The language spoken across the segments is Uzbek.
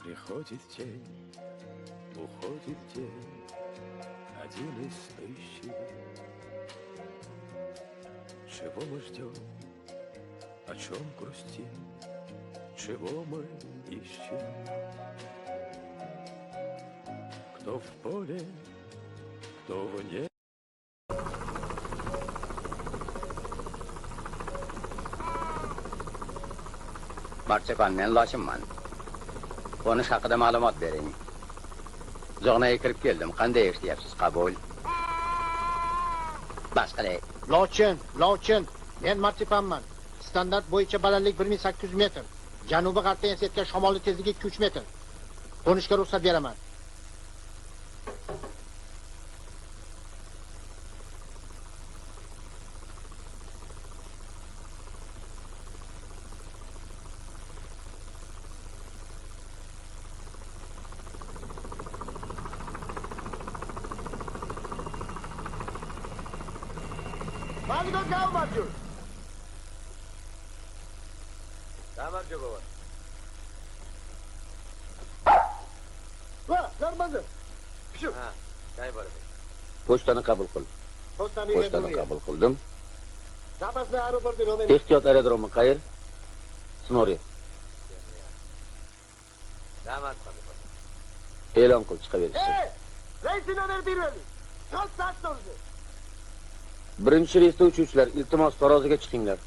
Приходит день, уходит день, один и следующий. Чего мы ждем, о чем грустим, чего мы ищем? Кто в поле, кто вне. Marchakan men loshimman. Qo'nish haqida ma'lumot bering. Zog'naga kirib keldim. Qanday ishlayapsiz? Qabul. Bas qilay. Lochin. Men marsipanman. Standart bo'yicha balandlik 1800 metr. Janubiy g'arbdan esayotgan shamolning tezligi 2-3 metr. Qo'nishga ruxsat beraman. Magno Galmarjo. Galmarjo baba. Va, Zarmandı. Shu. Ha, tay bor. Pochtani qabul qil. Pochtani qabul qildim. Zapasni aeroportga yo'l. Ehtiyot aerodromi qayer? Snorri. Rahmat qildim. E'lon qil chiqaversin. Reysini berib. Soat to'g'ri. Birinchi reysda uchuvchilar, iltimos taroziga chiqinglar.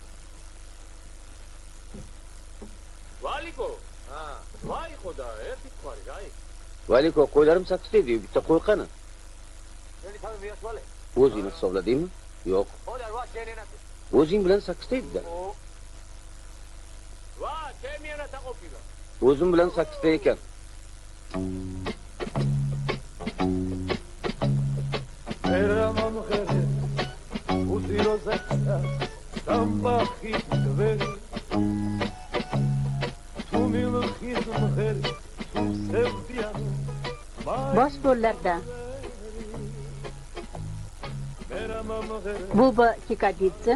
Valiko. Ha, voy xudo, bitqorgay. Valiko, qo'ylarim 8 ta edi, bitta qo'y qani? O'zingni hisobladingmi? Yo'q. O'zing bilan 8 ta edi-da. Va, sen meni taqopida. O'zim bilan 8 ta ekan. Eramam xere, uzirozakta, tambahit veri. Tu milxit mher, tu sevdiyan. Bosh rollarda Eramam xere, Buba Kikadidze,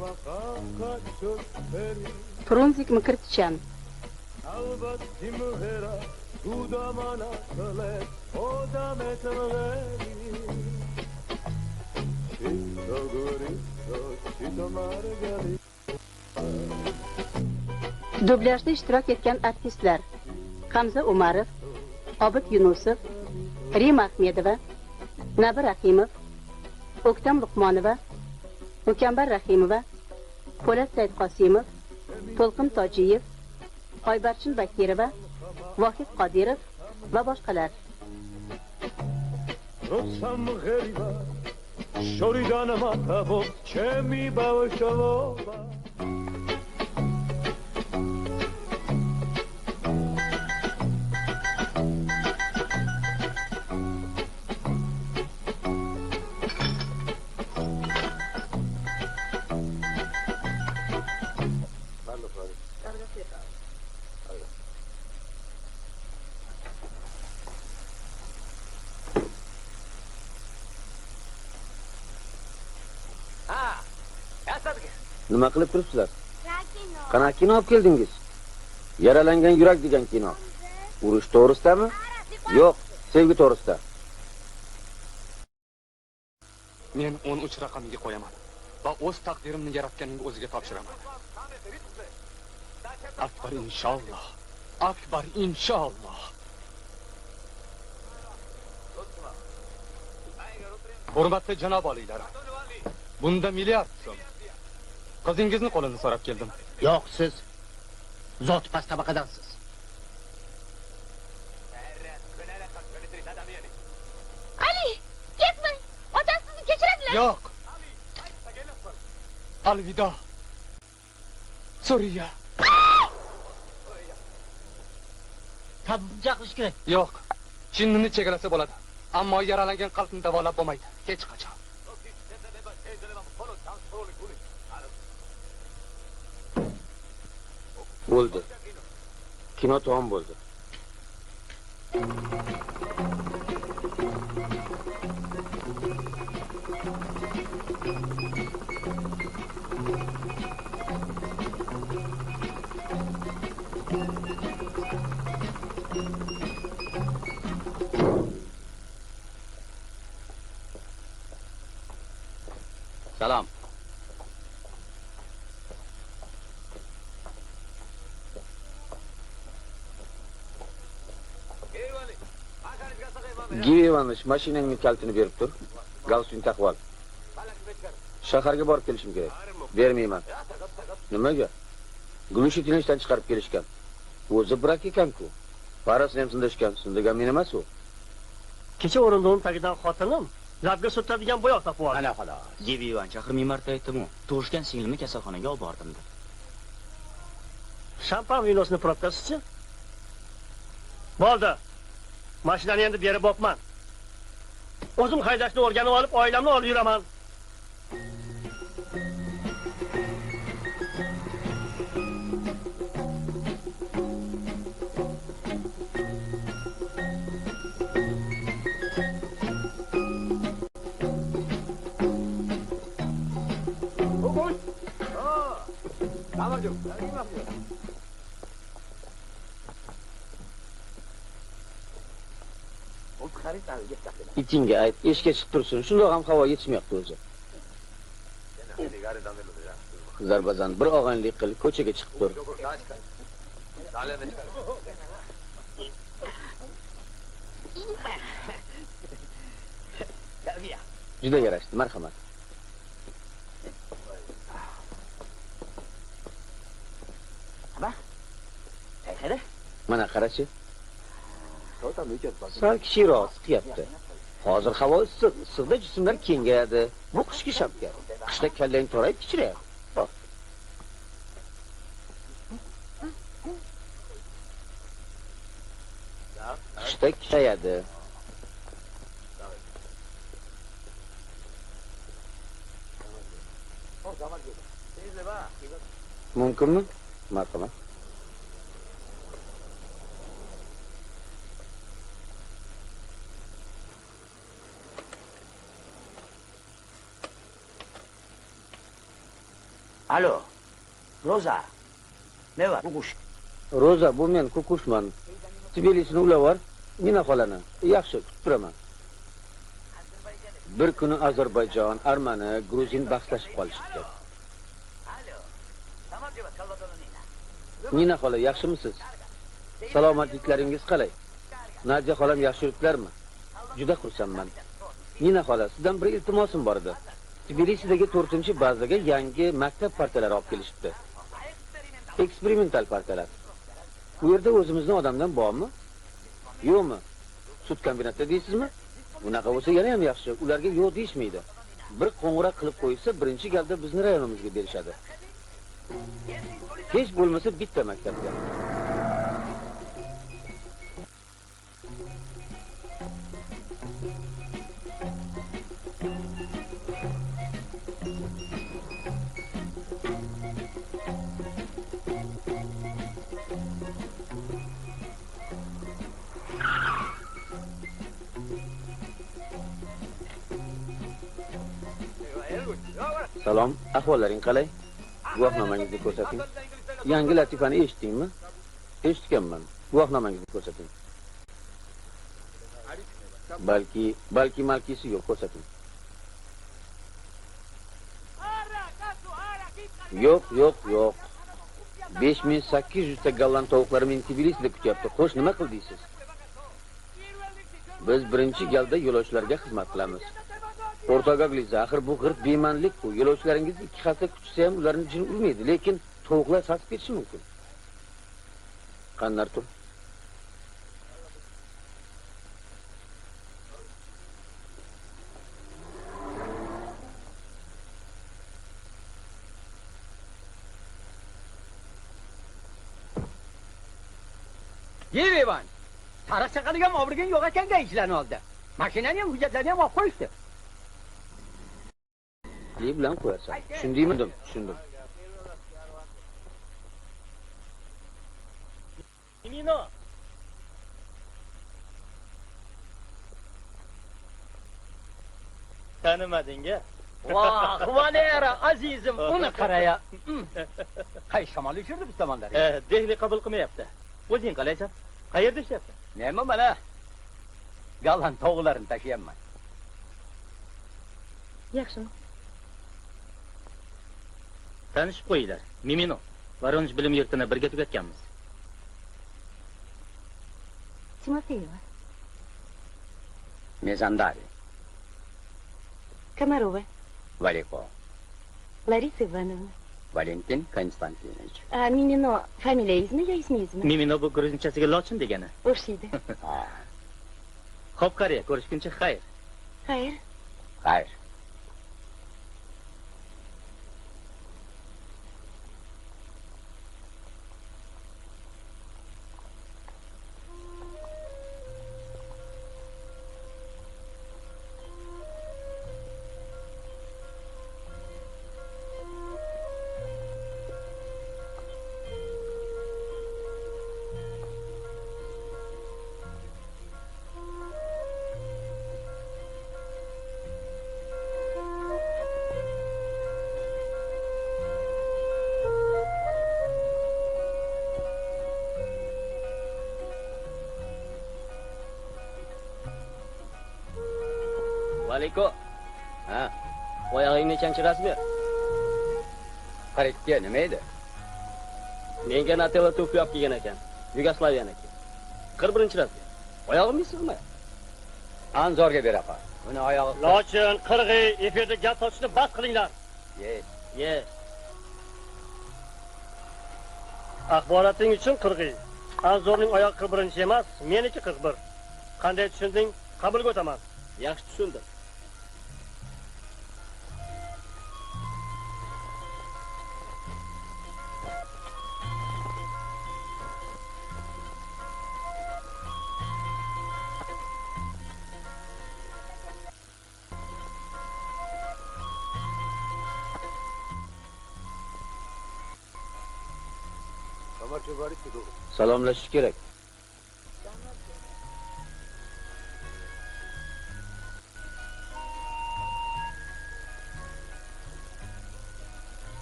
vaqaqa çöperi. Frunzik Mkirtchan, Albat dimhera, tu damana kale, o damet veri. Dublyajda ishtirok etgan artistlar: Hamza Umarov, Obid Yunusov, Rima Ahmedova, Nabi Rahimov, O'ktam Luqmonova, Mukambar Rahimova, Po'lat Saidqosimov, To'lqin Tojiyev, Oybarchin Bakirova, Vohid Qodirov va boshqalar. Rosam gheriba, shoridan matabo, chemi bavshalova. Nima qilib turibsizlar? Qanaqa kino olib keldingiz? Yaralangan yurak degan kino. Urush to'g'risidami? Yo'q, sevgi to'g'risida. Men 13 raqamiga qo'yaman va o'z taqdirimni yaratganning o'ziga topshiraman. Akbar inshaalloh. Akbar inshaalloh. Hurmatli janob oliylar. Bunda milliard so'm. Qizingizni qo'lini so'rab keldim. Yo'q, siz zot past tabaqadansiz. Ali, ketmang. Otasi sizni kechiradilar. Yo'q. Alvido. Suriya. Tabibja qilish kerak. Yo'q. Shinnini chegarasi bo'ladi. Ammo yaralangan qalbni davolab bo'lmaydi. Hech qachon. O'ldi. Kino tamom bo'ldi. Salom. Givi Ivanoviç, mashinangning kalitini berib tur. Galston taqib ol. Shaharga borib kelishim kerak. Bermayman. Nimaga? Gulishitini ishdan chiqarib kelishgan. O'zi brak ekan-ku. Parasini ham sindashgan. Sindigan men emas u. Kecha o'rindiqning tagidan xotinim labga surtadigan bo'yoq topib oldi. Ana xolos. Givi Ivan chaqirmay marta aytdim-ku. Tug'ishgan singlimni kasalxonaga olib bordim deb. Shampan vinosini probkasi-chi? Bo'ldi. Mashinani endi berib bo'pman. O'zim haydashni o'rganib olib, oilamni olib yuraman. Itinga ayt, eshikka chiqib tursin. Shundoq ham havo yetishmayapti o'zi. Zarbazan bir og'aylik qil, ko'chaga chiqib tur. Juda yarashdi, marhamat. Mana qarachi. Sal kichikroq siqyapti. Hozir havo issiq, issiqda jismlar kengayadi. Bu qishki shapka. Qishda kallang torayib kichrayadi. Qishda kichayadi. Mumkinmi? Marhamat. Alo. Roza. Ne var? Kukuş. Roza, bu men Kukushman. Tbilisini ulavar, Nina xolani. Yaxshi kutib turaman. Bir kuni Ozarbayjon, Armani, Gruzin bahslashib qolishibdi. Nina xola, yaxshimisiz? Salomatliklaringiz qalay? Nadya xolam yaxshi yuriblarmi? Juda xursandman. Nina xola, sizdan bir iltimosim bor edi. Tbilisidagi 4-bazaga yangi maktab partalari olib kelishibdi. Eksperimental partalar. Bu yerda o'zimizning odamdan bormi? Yo'qmi? Sut kombinatida deysizmi? Bunaqa bo'lsa yana ham yaxshi. Ularga yo'q deyishmaydi. Bir qo'ng'iroq qilib qo'ysa, birinchi galda bizni rayonimizga berishadi. Hech bo'lmasa bitta maktabga. Salom, ahvollaring qalay? Guvohnomangizni ko'rsating. Yangi latifani eshitdingmi? Eshitganman. Guvohnomangizni ko'rsating. Balki malkisi yo'q, ko'rsating. Yo'q. 5800 ta golland tovuqlari meni Tbilisida kutyapti. Xo'sh, nima qildingiz? Biz birinchi galda yo'lovchilarga xizmat qilamiz. O'rtoqagliz, axir bu g'irt bema'nilik-ku. Yo'lovchilaringiz 2 hafta kutsa ham ularni jin urmaydi, lekin tovuqlar sasib ketishi mumkin. Qanday tur? Yerevan. Sariq chaqaliga ham olgan yo'q ekanda ishlarni oldi. Mashinani ham, hujjatlarni ham olib qo'yishdi. Ne bilan qo'yasan? Tushundingmi? Tushundim. Nino. Tanimading-a? Voh, Valera azizim, uni qaraya. Qay shamol uchirdi bu tomonlarga? Dehli qabul qilmayapti. O'zing qalaysan? Qayerda ishlayapsan? Nima mana? Galan tog'larini tashiyapman. Yaxshimi? Tanishib qo'yinglar. Mimino. Voronoj bilim yurtini birga tugatganmiz. Timofeyeva. Mezandari. Komarova. Valiko. Larisa Ivanovna. Valentin Konstantinovich. Mimino familiyangizmi yo ismingizmi? Mimino bu gruzinchasiga lochin degani. O'xshaydi. Xo'p, qariya, ko'rishguncha xayr. Xayr. Xayr. Valiko. Ha. Oyog'ingni chanchirasiz ber. Qaritga nima edi? Menga Natella to'p yop kelgan ekan. Yugoslaviyaniki. 41-rasga. Oyog'im sig'maydi. Anzorga beraqa. Uni oyog'i. Lochin, qirg'iy, efirda gap sotishni bas qilinglar. Ye. Axboroting uchun qirg'iy. Anzorning oyog'i 41 emas, meniki 41. Qanday tushunding? Qabulga o'taman. Yaxshi tushundim. Salomlashish kerak.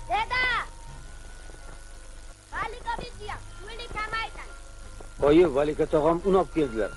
Deda! Valika biziya, yo'lni kamaytan. Oyi, Valika tog'am un olib keldilar.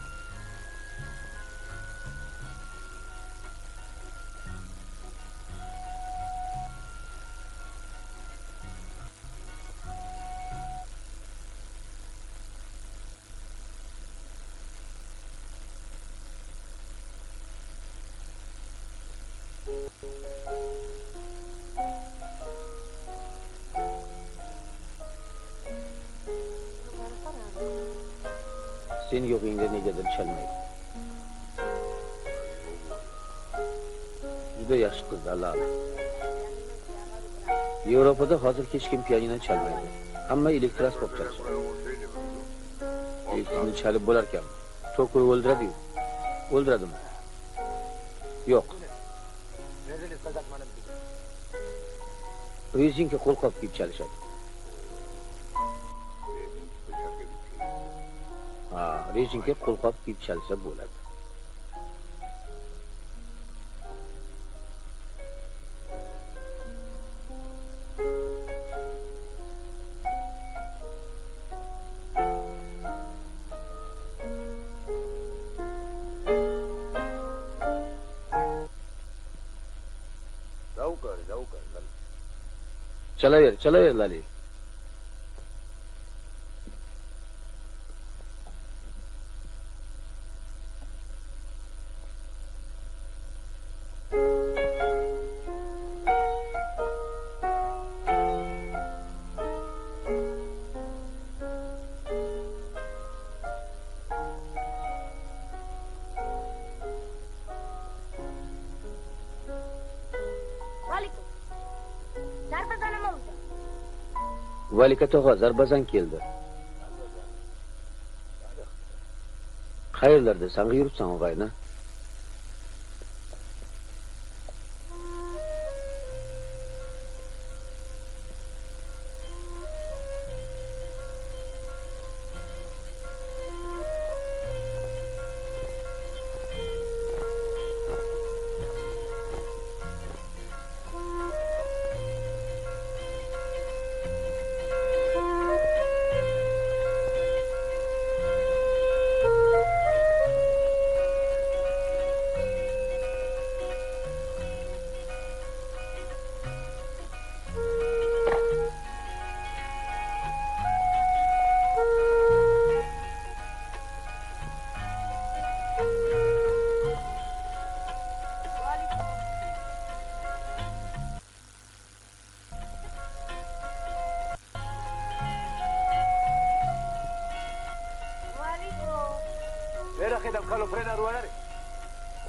Sen yo'g'ingda negadir chalmaydi. Juda yaxshi qiz, Alloh. Yevropada hozir hech kim pianino chalmaydi. Hamma elektrosmok chalishadi. Uni chalib bo'lar ekan. To'koy o'ldiradi-yu. O'ldiradimi? Yo'q. Rezinka qo'lqop kiyib chalishadi. Rezinka qo'lqop kiyib chalsa bo'ladi. Chalaver, Lali. Valika tog'a Zarbazan keldi. Qayerlarda sanga yuribsan og'ayni?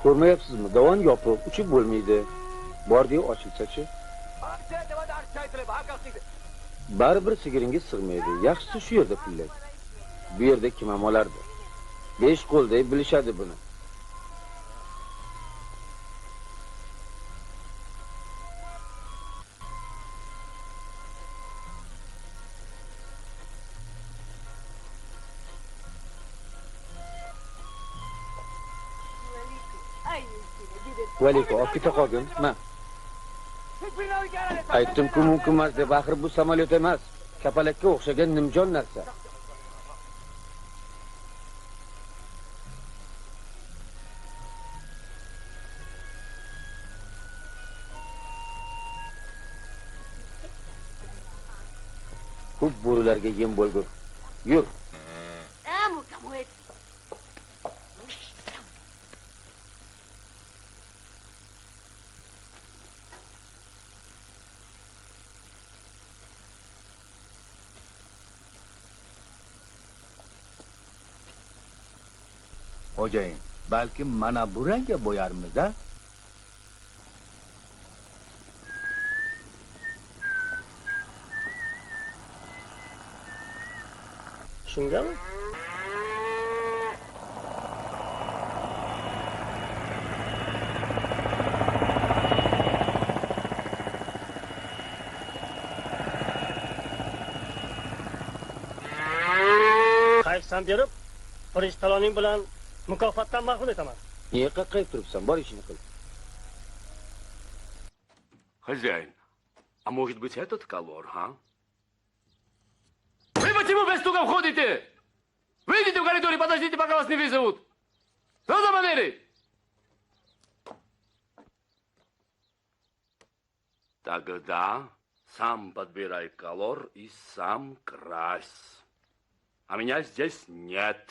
Ko'rmayapsizmi? Dovon yopiq, uchib bo'lmaydi. Bordi-yu ochilsa-chi? Baribir sigiringiz sig'maydi. Yaxshisi shu yerda pullang. Bu yerda kim ham olardi? 5 qo'lday bilishadi buni. Valiko, olib keta qolgin. Ma. Aytdim-ku mumkin emas deb, axir bu samolyot emas. Kapalakka o'xshagan nimjon narsa. Ko'p bo'rilarga yem bo'lgur. Yur. Xo'jayin, balki mana bu rangga bo'yarmiz-da? Shungami? Qaysam berib, birinchi taloning bilan mukofotdan mahrum etaman. Niye qaqqayib turibsan? Bor ishini qil. Хозяин, а может быть этот колор, а? Вы почему без стука входите? Выйдите в коридор и подождите, пока вас не вызовут. Что за манеры? Тогда сам подбирай колор и сам крась. А меня здесь нет.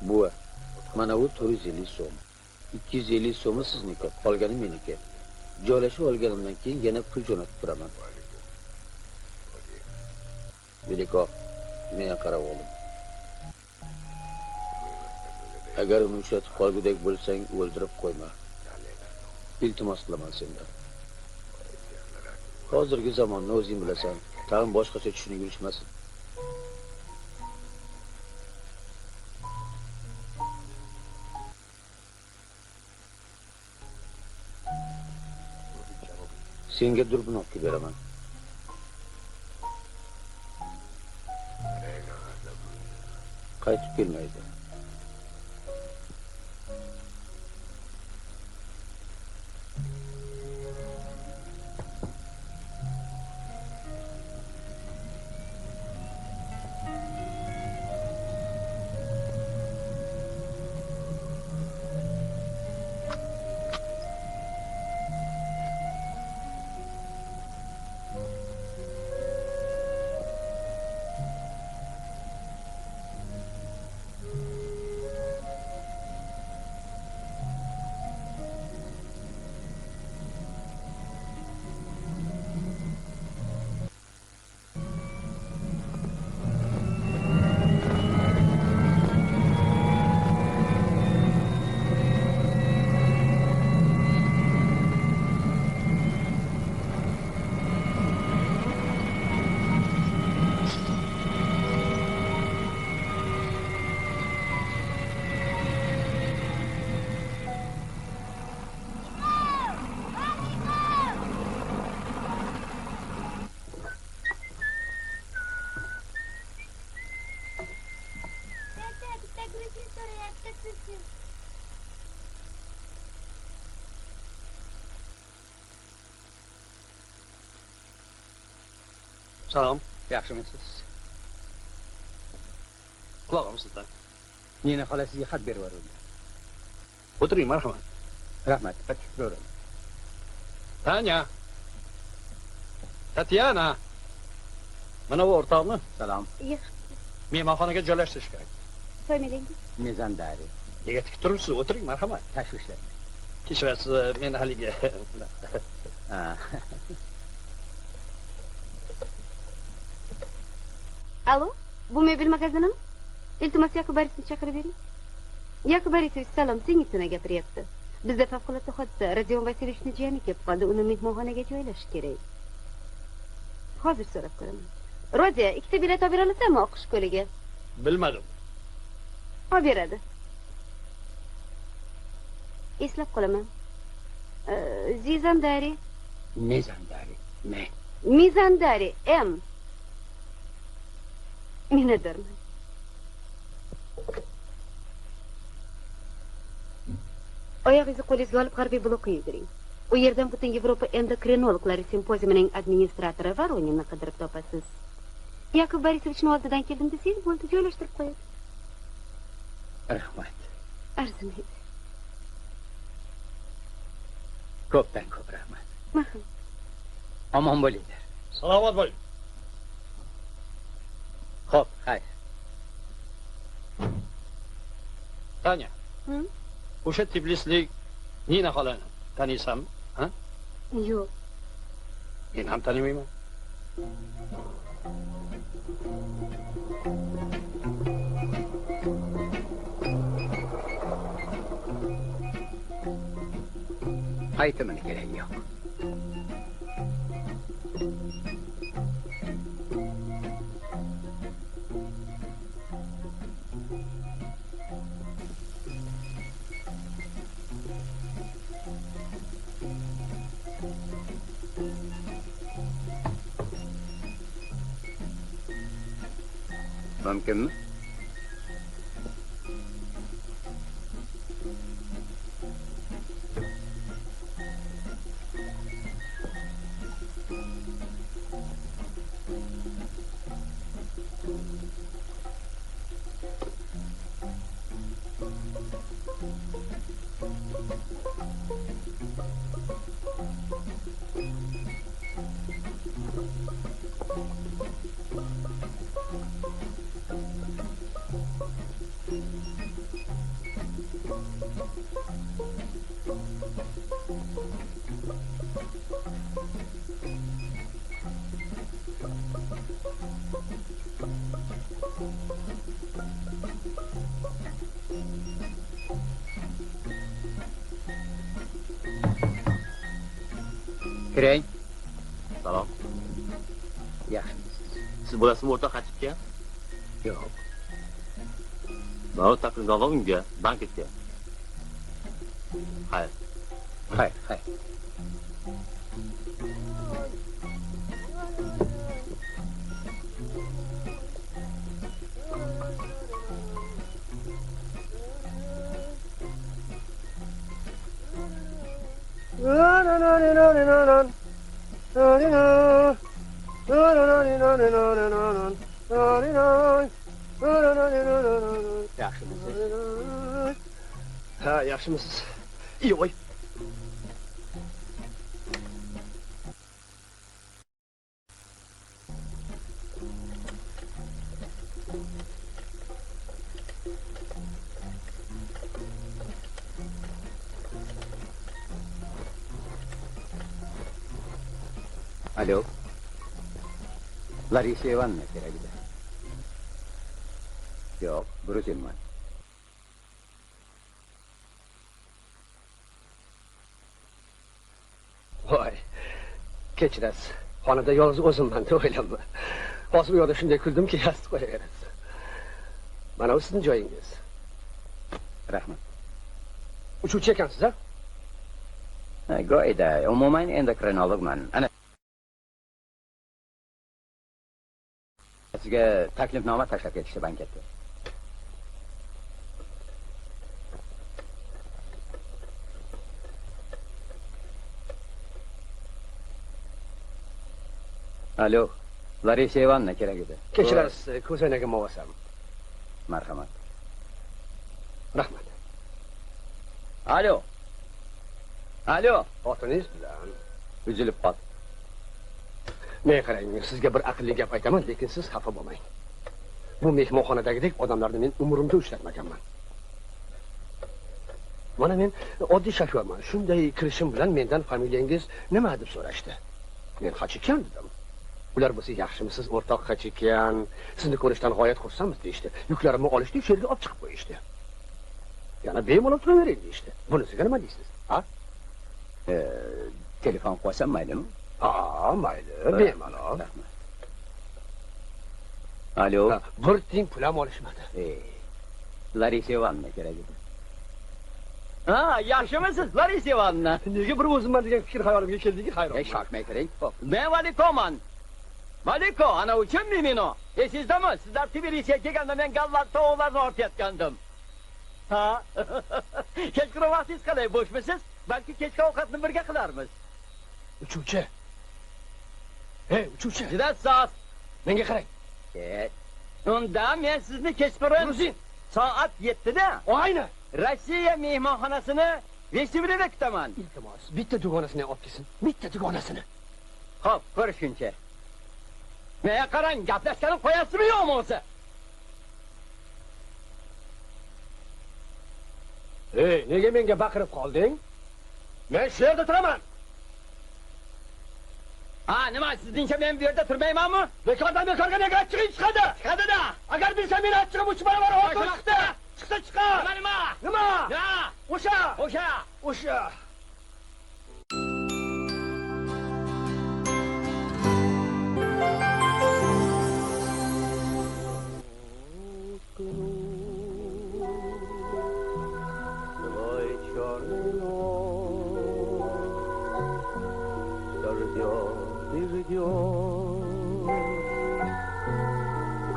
Buva, mana bu 450 so'm. 250 so'mi sizniki, qolgani meniki. Joylashib olganimdan keyin yana pul jo'natib turaman. Veliko, menga qarab oling. Agar uni ushlatib qolgudek bo'lsang, o'ldirib qo'yma. Iltimos qilaman sendan. Hozirgi zamonni o'zing bilasan. Tag'in boshqacha tushunib yurishmasin. Senga durbin olib beraman. Qaytib kelmaydi. Salom, yaxshimisiz? Qulog'im sizdan. Nina xola sizga xat berib yubordi. O'tiring, marhamat. Rahmat, qaytib ko'raman. Tanya. Tatyana. Mana bu o'rtoqmi? Salom. Mehmonxonaga joylashtirish kerak. Familiyangiz? Mezandari. Nega tik turibsiz? O'tiring, marhamat. Tashvishlar. Kechirasiz, men haligi Ha. Alo, bu mebel magazinimi? Iltimos Yakub Borisovni chaqirib bering. Yakub Borisovich, salom, singlisini gapiryapti. Bizda favqulodda hodisa, Rodion Vasilichni jiyani kelib qoldi, uni mehmonxonaga joylash kerak. Hozir so'rab ko'raman. Rodiya, ikkita bilet olib bera olasanmi Oqish ko'liga? bilmadim. Olib beradi. Eslab qolaman. Zizandari. Mezandari. Me. Mizandari, M. Minnatdorman. Oyog'ingizni qo'lingizga olib g'arbiy blokka yuguring. U yerdan butun Yevropa endokrinologlari simpoziumining administratori Voronинni qidirib topasiz. Yakub Borisovichning oldidan keldim desangiz, bo'ldi, joylashtirib qo'yadi. Rahmat. Arzimaydi. Ko'pdan ko'p rahmat. Marhamat. Omon bo'linglar. Salomat bo'ling. Xo'p, xayr. Tanya. O'sha Tbilislik Nina xolani taniysanmi? Ha? Yo'q. Men ham tanimayman. Aytimini keragi yo'q. Mumkinmi? Kiring. Salom. Yaxshimisiz? Siz bo'lasizmi o'rtoq Hatibga? Yo'q. Mana taklifnoma unga, banketga. Xayr. Xayr, xayr. Yaxshimisiz? Ha, yaxshimisiz? Yo'q. Alo. Larisa Ivanovna kerak edi. Yo'q, Gruzinman. Voy. Kechirasiz. Xonada yolg'iz o'zimman deb o'ylama. Hozir u yoqda shunday kuldimki, yastig' qo'yaverasiz. Mana bu sizning joyingiz. Rahmat. Uchuvchi ekansiz, ha? Go'ida, umuman endokrinologman. Ana sizga taklifnoma tashlab ketishdi banketda. Alo, Larisa Ivanovna kerak edi. Kechirasiz, ko'zoynagim ovasam. Marhamat. Rahmat. Alo. Alo. Xotiningiz bilan uzilib qoldi. Men qarang, sizga bir aqlli gap aytaman, lekin siz xafa bo'lmang. Bu mehmonxonadagidek odamlarni men umrimda uchratmaganman. Mana men oddiy shahvarman. Shunday kirishim bilan mendan familiyangiz nima deb so'rashdi. Men Xachikan dedim. Ular bo'lsa, yaxshimisiz o'rtoq Xachikan? Sizni ko'rishdan g'oyat xursandmiz deyishdi. Yuklarimni olishdi, shu yerga olib chiqib qo'yishdi. Yana bemalol turavering deyishdi. Bunisiga nima deysiz? Ha? Telefon qo'ysam maylimi? Ha, mayli, bemalol. Alo. Bir tiyin pul ham olishmadi. Larisa Ivanovna kerak edi. Ha, yaxshimisiz, Larisa Ivanovna? Nega bir o'zimman degan fikr xayolimga keldiki, hayron. Shoshmay turing. Men Valikoman. Valiko, ana uchun mimino. Esizdami? Sizlar Tbilisiga kelganda men gallar tovuqlarni ortayotgandim. Ha? Kechki vaqtingiz qalay, bo'shmisiz? Balki kechki ovqatni birga qilarmiz. Uchuvchi. Hey, uchuvchi. Juda soz. Menga qarang. Unda men sizni kechqurun soat 7 da Ayni Rossiya mehmonxonasini vestibyulida kutaman. Iltimos, bitta dugonasini olib kelsin. Bitta dugonasini. Xo'p, ko'rishguncha. Menga qarang, gaplashganib qo'yasizmi yo'qmi o'zi? Hey, nega menga baqirib qolding? Men shu yerda turaman. Ha, nima, sizningcha men bu yerda turmaymanmi? Bekordan bekorga nega achchig'ing chiqadi? Chiqadi-da. Agar bilsam meni achchig'im 3 barobar ortga chiqdi. Chiqdi. Nima? Nima? Ya, O'sha.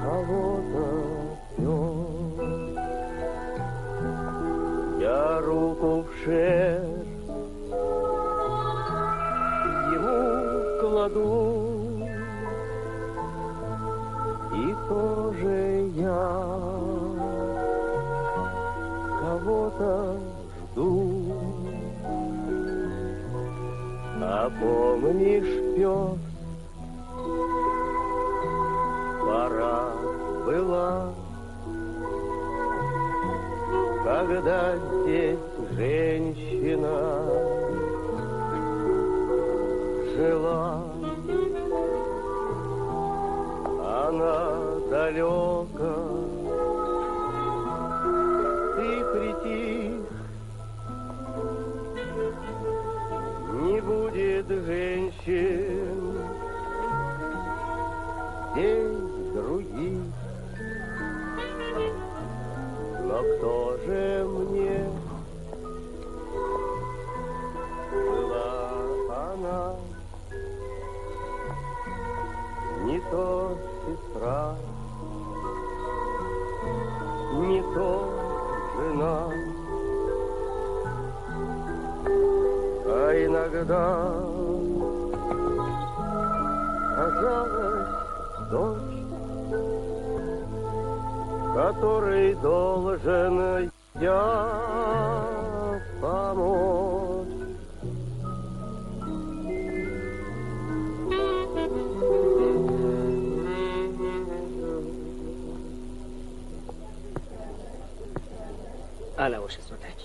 Кого-то ждет. Я руку в шерсть ему кладу, и тоже я кого-то жду. А помнишь, пёс, пора была, когда здесь женщина жила. Она далеко, ты притих, не будет женщин здесь других. Но кто же мне была она? Не то сестра, не то жена, а иногда казалось дочь, которой должен я помочь. Ana o'sha so'tak.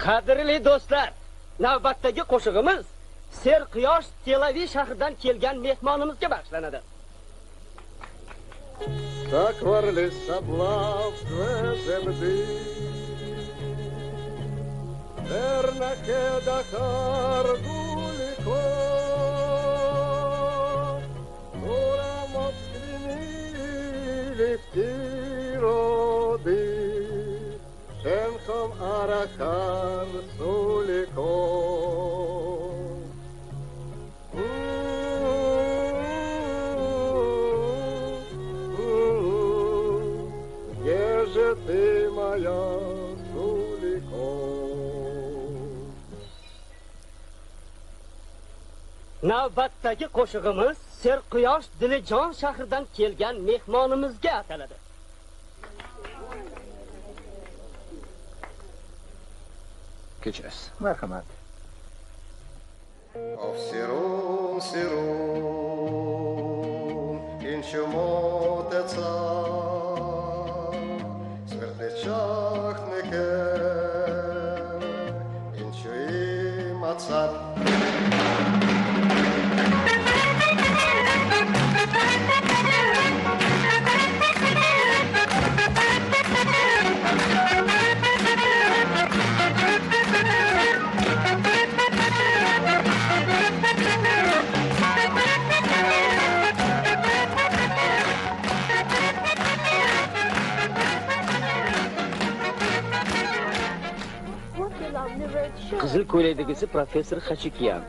Qadrli do'stlar, navbatdagi qo'shig'imiz Serquyosh Tel-Aviv shahridan kelgan mehmonimizga bag'ishlanadi. Закварли соблазне земли, Вернаке Дахар Гулико, Ура Москвини Лифтироди, Шенхом Арахар Сулико. Ты моя Сулико. Navbatdagi qo'shig'imiz Serquyosh Dilijon shahridan kelgan mehmonimizga ataladi. Kechirasiz. Marhamat. Auf Siro סירון, אין שמות עצר, סברטצ'ך נקר, אין שואים עצר. Qizil ko'ylakdagisi professor Xachikyan.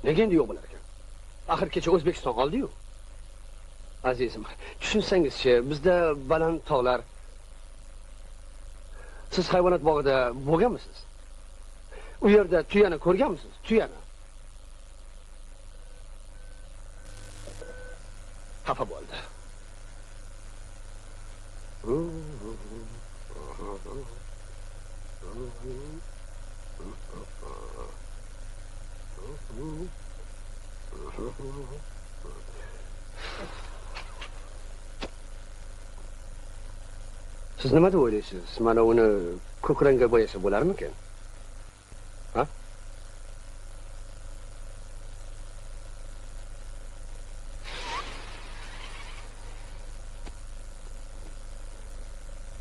Nega endi yo'q bo'lar ekan? Axir kecha O'zbekiston oldi-yu. Azizim, tushunsangiz-chi, bizda baland tog'lar. Siz hayvonot bog'ida bo'lganmisiz? U yerda tuyani ko'rganmisiz? Tuyani. Xafa bo'ldi. Siz nima deb o'ylaysiz? Mana uni ko'k rangga bo'yasa bo'larmikan? Ha?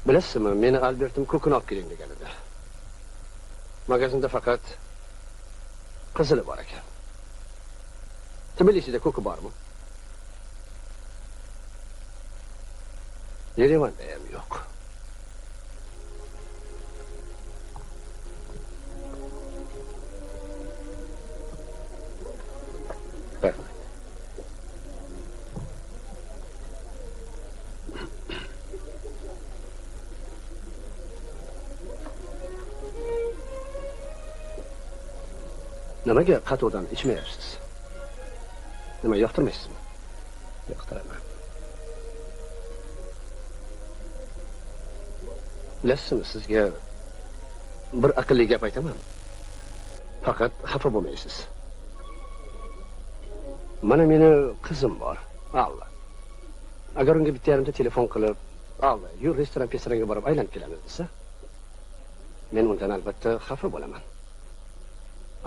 Bilasizmi, meni Albertim ko'kini olib keling degan edi. Magazinda faqat qizili bor ekan. Tbilisida ko'ki bormi? Yerevanda ham yo'q. Nimaga qato'dan ichmayapsiz? Nima yoqtirmaysizmi? Yoqtiraman. Bilasizmi, sizga bir aqlli gap aytaman. Faqat xafa bo'lmaysiz. Mana meni qizim bor, Alla. Agar unga bitta yarimta telefon qilib, Alla, yur restoran-pestaranga borib aylanib kelamiz desa, men undan albatta xafa bo'laman.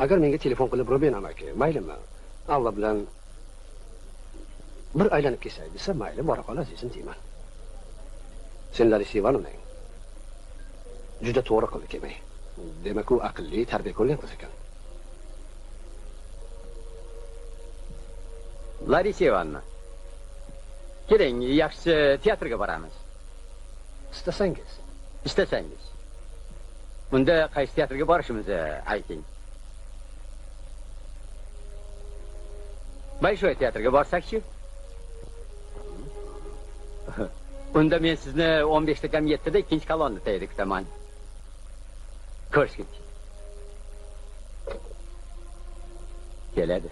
Agar menga telefon qilib, Ruben amaki, maylimi? Alla bilan bir aylanib kelsak desa, mayli, bora qol azizim deyman. Sen Larisa Ivanovnang juda to'g'ri qildi kelmay. Demak, u aqlli, tarbiya ko'rgan qiz ekan. Larisa Ivanovna, keling, yaxshi teatrga boramiz. Istasangiz. Istasangiz. Bunda qaysi teatrga borishimizni ayting. Большой teatrga borsak-chi? Unda men sizni 15:07 da ikkinchi kolonna tayyorda kutaman. Ko'rishguncha. Keladi.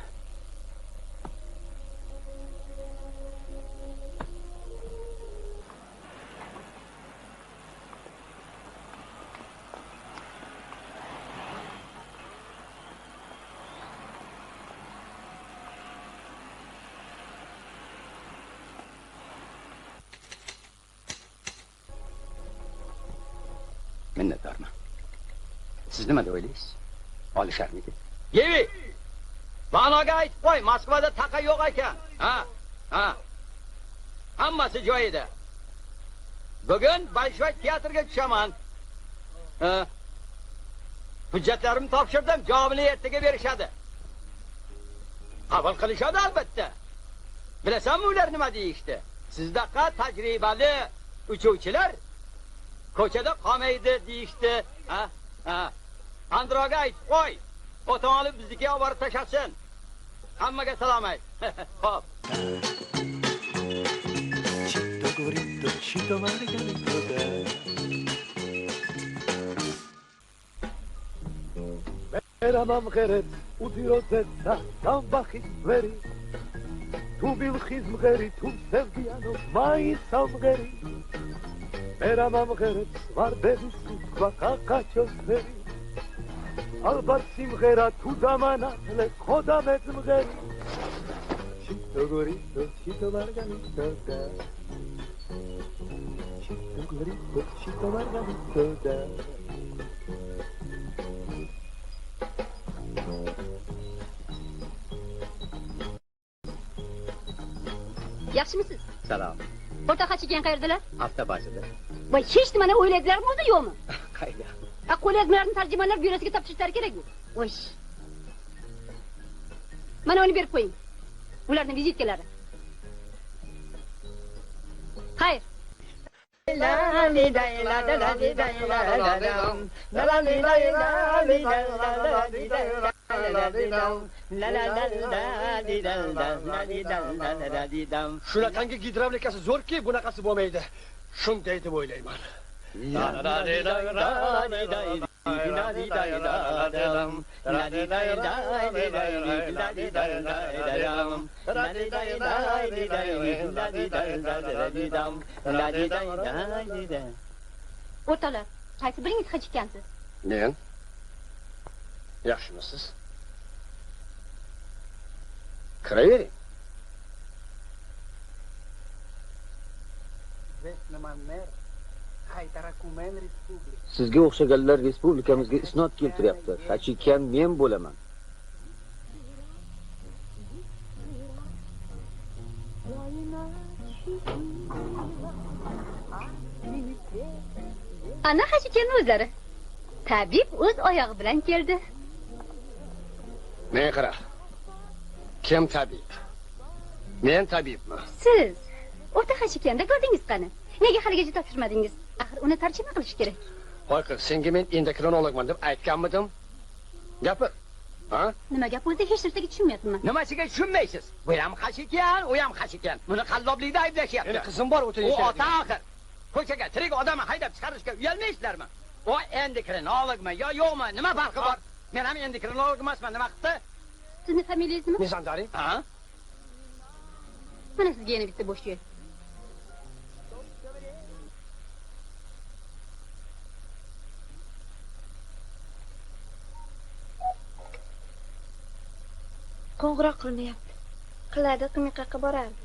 Minnatdorman. Siz nima deb o'ylaysiz? Olisharmidi? Yevi! Ma'noga aytib qo'y, Moskvada taqa yo'q ekan. Ha. Hammasi joyida. Bugun Большой teatrga tushaman. Hujjatlarimni topshirdim, javobini ertaga berishadi. Qabul qilishadi albatta. Bilasanmi ular nima deyishdi? Sizdaqa tajribali uchuvchilar ko'chada qolmaydi deyishdi. Androga aytib qo'y. O'tin olib biznikiga olib borib tashlasin. Hammaga salom ayt. Xo'p. Chito gorito, chito margarito. برمم غرت و دیروزت دستم بخیز بری تو بیلخیز مغری تو سفیان و مایسم غری برمم غرت وار ببیسید و قاقا چوز بری البته سیم غیرت تو دامنه خودم اتم غری چیتو گوریتو چیتو مارگاریتو ده چیتو گوریتو چیتو مارگاریتو ده Yaxshimisiz? Salom. O'rtoqachi ekan qayerdalar? Hafta bashida. Voy, hech nimani o'ylaydilarmi o'zi yo'qmi? Qayda? Qo'lyozmalarni tarjimonlar byurosiga topshirishlari kerak-ku. Voy. Mana uni berib qo'ying. Ularning vizitkalari. Xayr. Shunaqangi gidravlikasi zo'rki, bunaqasi bo'lmaydi. Shunday deb o'ylayman. O'rtoqlar, qaysi biringiz hech ekansiz? Men? Yaxshimisiz? Kiravering. Sizga o'xshaganlar respublikamizga isnod keltiryapti. Hachikan men bo'laman. Ana hachikanning o'zlari. Tabib o'z oyog'i bilan keldi. Men qara. Kim tabib? Men tabibman. Siz o'rta hachikanda ko'rdingiz qani? Nega haligacha topshirmadingiz? Axir uni tarjima qilish kerak. Voy qiz, senga men endokrinologman deb aytganmidim? Gapir. Ha? Nima gap o'zi hech narsaga tushunmayapman. Nimasiga tushunmaysiz? Bu ham xashikan, u ham xashikan. Buni qalloblikda ayblashyapti. Meni qizim bor, o'tin U ota axir. Ko'chaga tirik odamni haydab chiqarishga uyalmaysizlarmi? O endokrinologmi yo yo'qmi? Nima farqi bor? Men ham endokrinolog emasman, nima qildi? Sizni familiyangiz nima? Nizandari? Ha? Mana sizga yana bitta bo'sh yer. Qo'ng'iroq qilmayapti. Qiladi, qimiqqa borardi.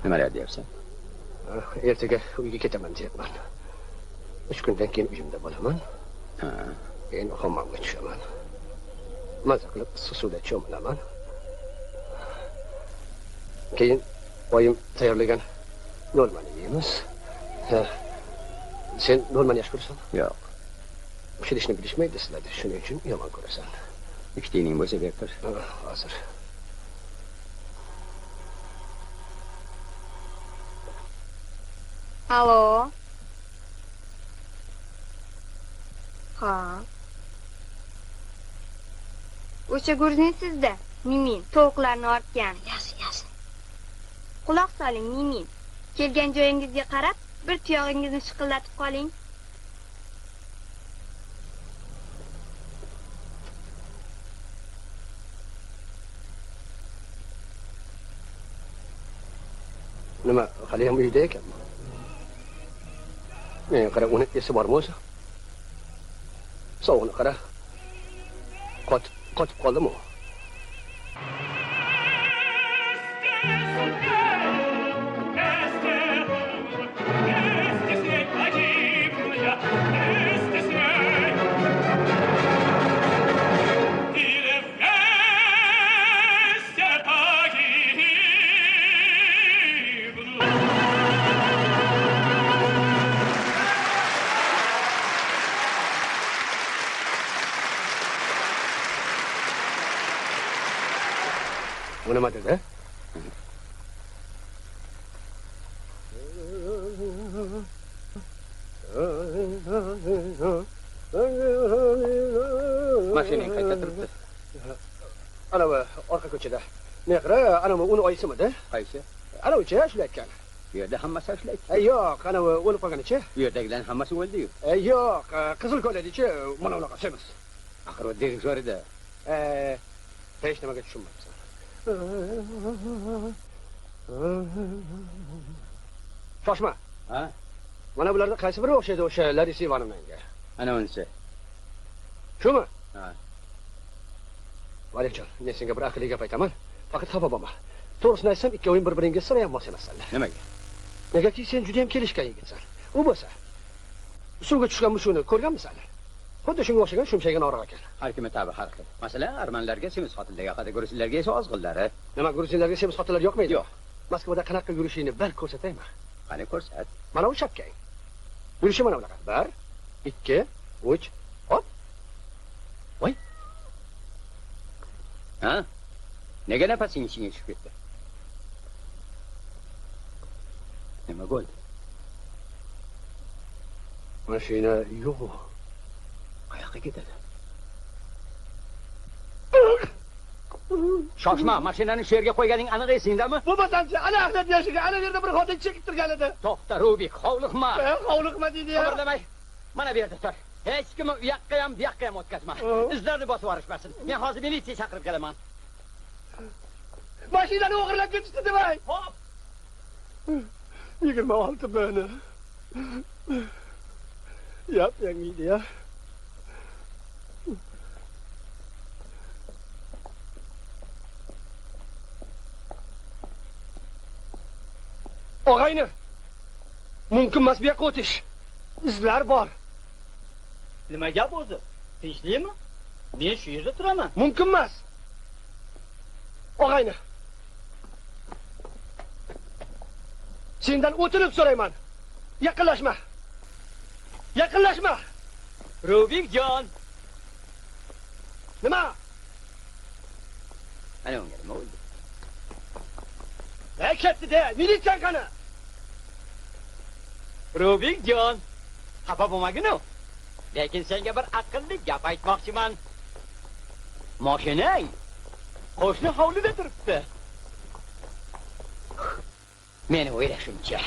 Nimalar deyapsan? Ertaga uyga ketaman deyapman. 3 kundan keyin uyimda bo'laman. Ha. Keyin hammomga tushaman. Maza qilib suvda cho'milaman. Keyin oyim tayyorlagan normani yeymiz. Sen normani yaxshi ko'rasan? Yo'q. Pishirishni bilishmaydi sizlarda, shuning uchun yomon ko'rasan. Ikkitining bo'lsa bertir. Hozir. Alo. Ha. O'sha ko'rinsizda, Mimin tovuqlarni ortgan. Yaxshi. Quloq soling, Mimin. Kelgan joyingizga qarab, bir tuyog'ingizni shiqillatib qoling. Nima, hali ham uyda ekanmi? Men qara, uni esi bormi o'zi? Sovug'ini qara. Qotib qoldimi? Bu nima dedi? mashinang qayerda turibdi? Ana bu orqa ko'chada. Meqra, ana bu uni oyisimidi? Qaysi? Ana o'cha ishlayotgan. Bu yerda hammasi ishlaydi. Yo'q, ana bu o'lib qolganicha. Bu yerdagilar hammasi o'ldi-yu. Yo'q, qizil ko'ylaklicha mana unaqa emas. Axir u direktor edi. Hech nimaga tushunmayapsan. Shoshma. Ha? Mana bularda qaysi biri o'xshaydi o'sha Larisa Ivanovnaga? Ana unisi. Shumi? Ha. Valikjon, men senga bir aqlli gap aytaman. Faqat xafa bo'lma. To'g'risini aytsam, ikkoving bir-biringga sira ham mos emassanlar. Nimaga? Negaki sen juda ham kelishgan yigitsan. U bo'lsa, suvga tushgan mushukni ko'rganmisan? Xuddi shunga o'xshagan shumshagan oriq ekan. Har kim tabi har xil. Masalan, armanlarga semiz xotinlar yoqadi, gruzinlarga esa ozg'inlari. Nima, gruzinlarga semiz xotinlar yoqmaydi? Yo'q. Moskvada qanaqa yurishingni bir ko'rsataymi? Qani ko'rsat. Mana bu shapkang. Yurishi mana bunaqa. 1, 2, 3, hop. Voy. Ha? Nega nafasing ichingga tushib ketdi? Nima bo'ldi? Mashina yo'q. Qayoqqa ketadi? Shoshma, mashinani shu yerga qo'yganing aniq esingdami? Bu batanchi ana Ahmad yashiga ana yerda bir xotin chekib turgan edi. To'xta, Rubik, hovliqma. Hovliqma deydi. Xabarlamay. Mana bu yerda tur. Hech kim u yoqqa ham, bu yoqqa ham o'tkazma. Izlarni bosib yuborishmasin. Men hozir militsiya chaqirib kelaman. Mashinani o'g'irlab ketishdi demay. Hop. 26 bani. Yap yangi ya. Og'ayni. Mumkin emas bu yoqqa o'tish. Izlar bor. Nima gap o'zi? Tinchlimi? Men shu yerda turaman. Mumkin emas. Og'ayni. Sendan o'tirib so'rayman. Yaqinlashma. Yaqinlashma. Rubikjon. Nima? Ana unga nima bo'ldi? Ketdi-da, militsiyan qani? Rubikjon. Xafa bo'lmagin-ku. Lekin senga bir aqlli gap aytmoqchiman. Mashinang qo'shni hovlida turibdi. Meni o'ylashimcha.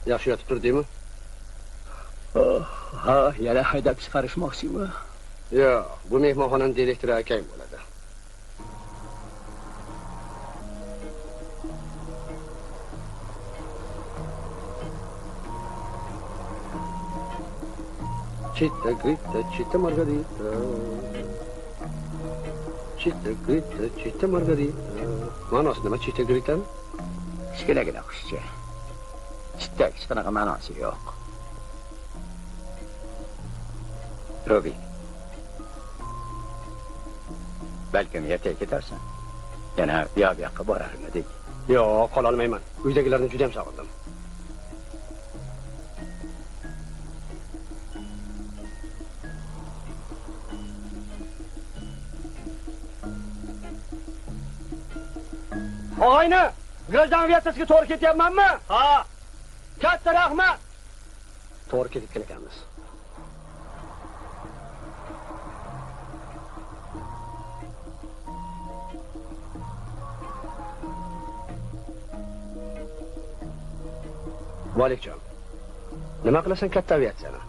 Yaxshi yotib turdingmi? Ha, yana haydab chiqarishmoqchimi? Yo'q, bu mehmonxonaning direktori akang bo'ladi. Chita grita, chita margarita. Chita grita, chita margarita. Ma'nosi nima chita gritami? Kichkinagina qushcha. Chittak hech qanaqa ma'nosi yo'q. Rubik. Balkim ertaga ketarsan. Yana bu yoqqa borarmidik. Yo'q, qola olmayman. Uydagilarni juda ham sog'indim. Og'ayni, grajdan aviatsiyasiga to'g'ri ketyapmanmi? Ha. Katta rahmat. To'g'ri ketib ekanmiz. Valikjon. Nima qilasan katta aviatsiyani?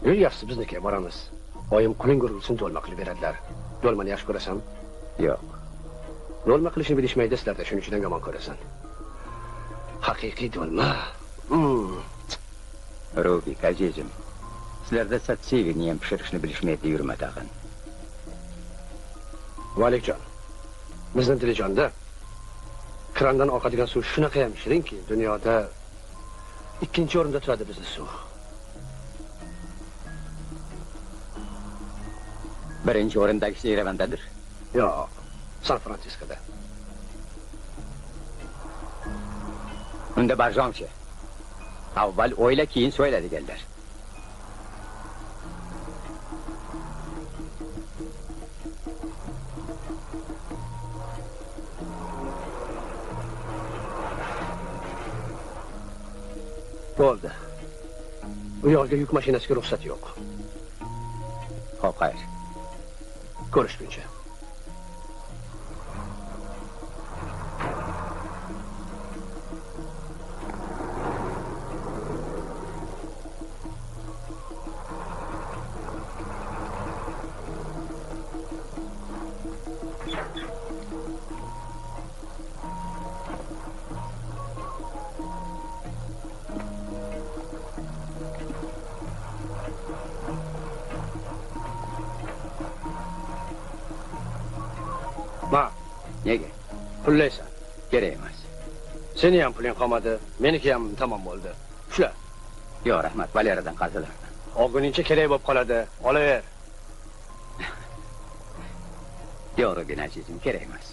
Yurayapsiz bizniki, boramiz. Oyim quling gurilsin do'lma qilib beradilar. Do'lmani yaxshi ko'rasan? Yo'q. Do'lma qilishni bilishmaydi sizlarda, shuning uchun yomon ko'rasan. Haqiqiy do'lma. Rubik azizim, sizlarda satsevini ham pishirishni bilishmaydi yurma tag'in. Valikjon, bizni Dilijonda krandan oqadigan suv shunaqa ham shirinki, dunyoda ikkinchi o'rinda turadi bizning suv. Birinchi o'rindagisi Yerevandadir. Yo'q, San Fransiskoda. Unda barjomchi. Avval o'yla, keyin so'yla deganlar. Bo'ldi. Bu yo'lga yuk mashinasiga ruxsat yo'q. Xo'p, xayr. Ko'rishguncha. Ma, nega? Pullaysan. Kerak emas. Seni ham puling qolmadi, meniki ham tamom bo'ldi. Shula. Yo'q, rahmat, Valeradan qarzilar. Olguningcha kerak bo'lib qoladi. Olaver. Yo'q, azizim, kerak emas.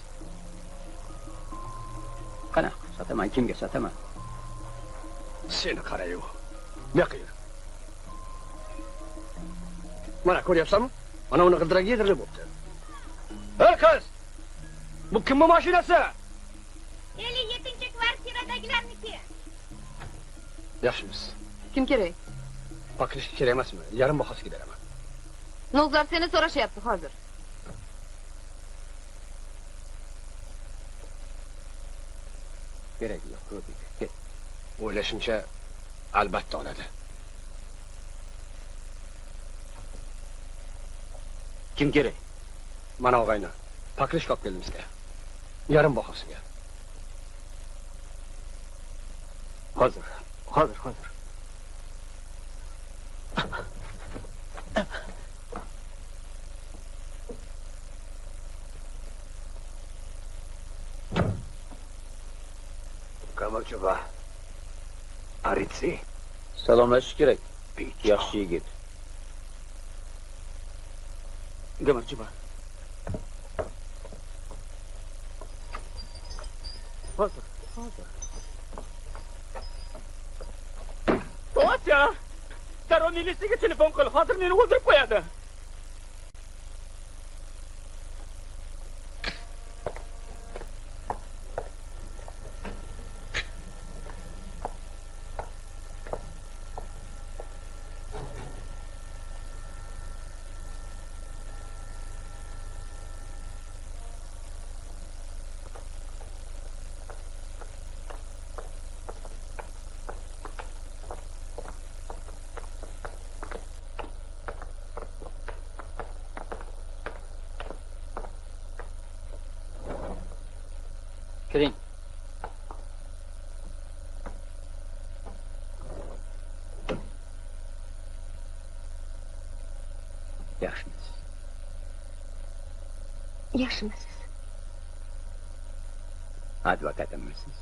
Qanaqa sotaman, kimga sotaman? Seni qarayu. Beqir. Mana ko'ryapsanmi? Mana uni g'ildiragi yedirilib bo'pti. Ey qiz! Bu kimning mashinasi? 57-kvartiradagilarniki. Yaxshimiz. Kim kerak? Pakrishga kerak emasmi? Yarim bahosiga beraman. Nozlar seni so'rashyapti hozir. Kerak yo'q, Rubik. O'ylashimcha albatta oladi. Kim kerak? Mana og'ayni. Pakrishga olib keldim sizga. Yarim bahosiga. Hozir. Kamalchova. Aritsi. Salomlashish kerak. Yaxshi yigit. Gamarchiba. Hozir. To'cha! Darrov militsiyaga telefon qil, hozir meni o'ldirib qo'yadi. Kiring. Yaxshimisiz? Yaxshimisiz? Advokatimisiz?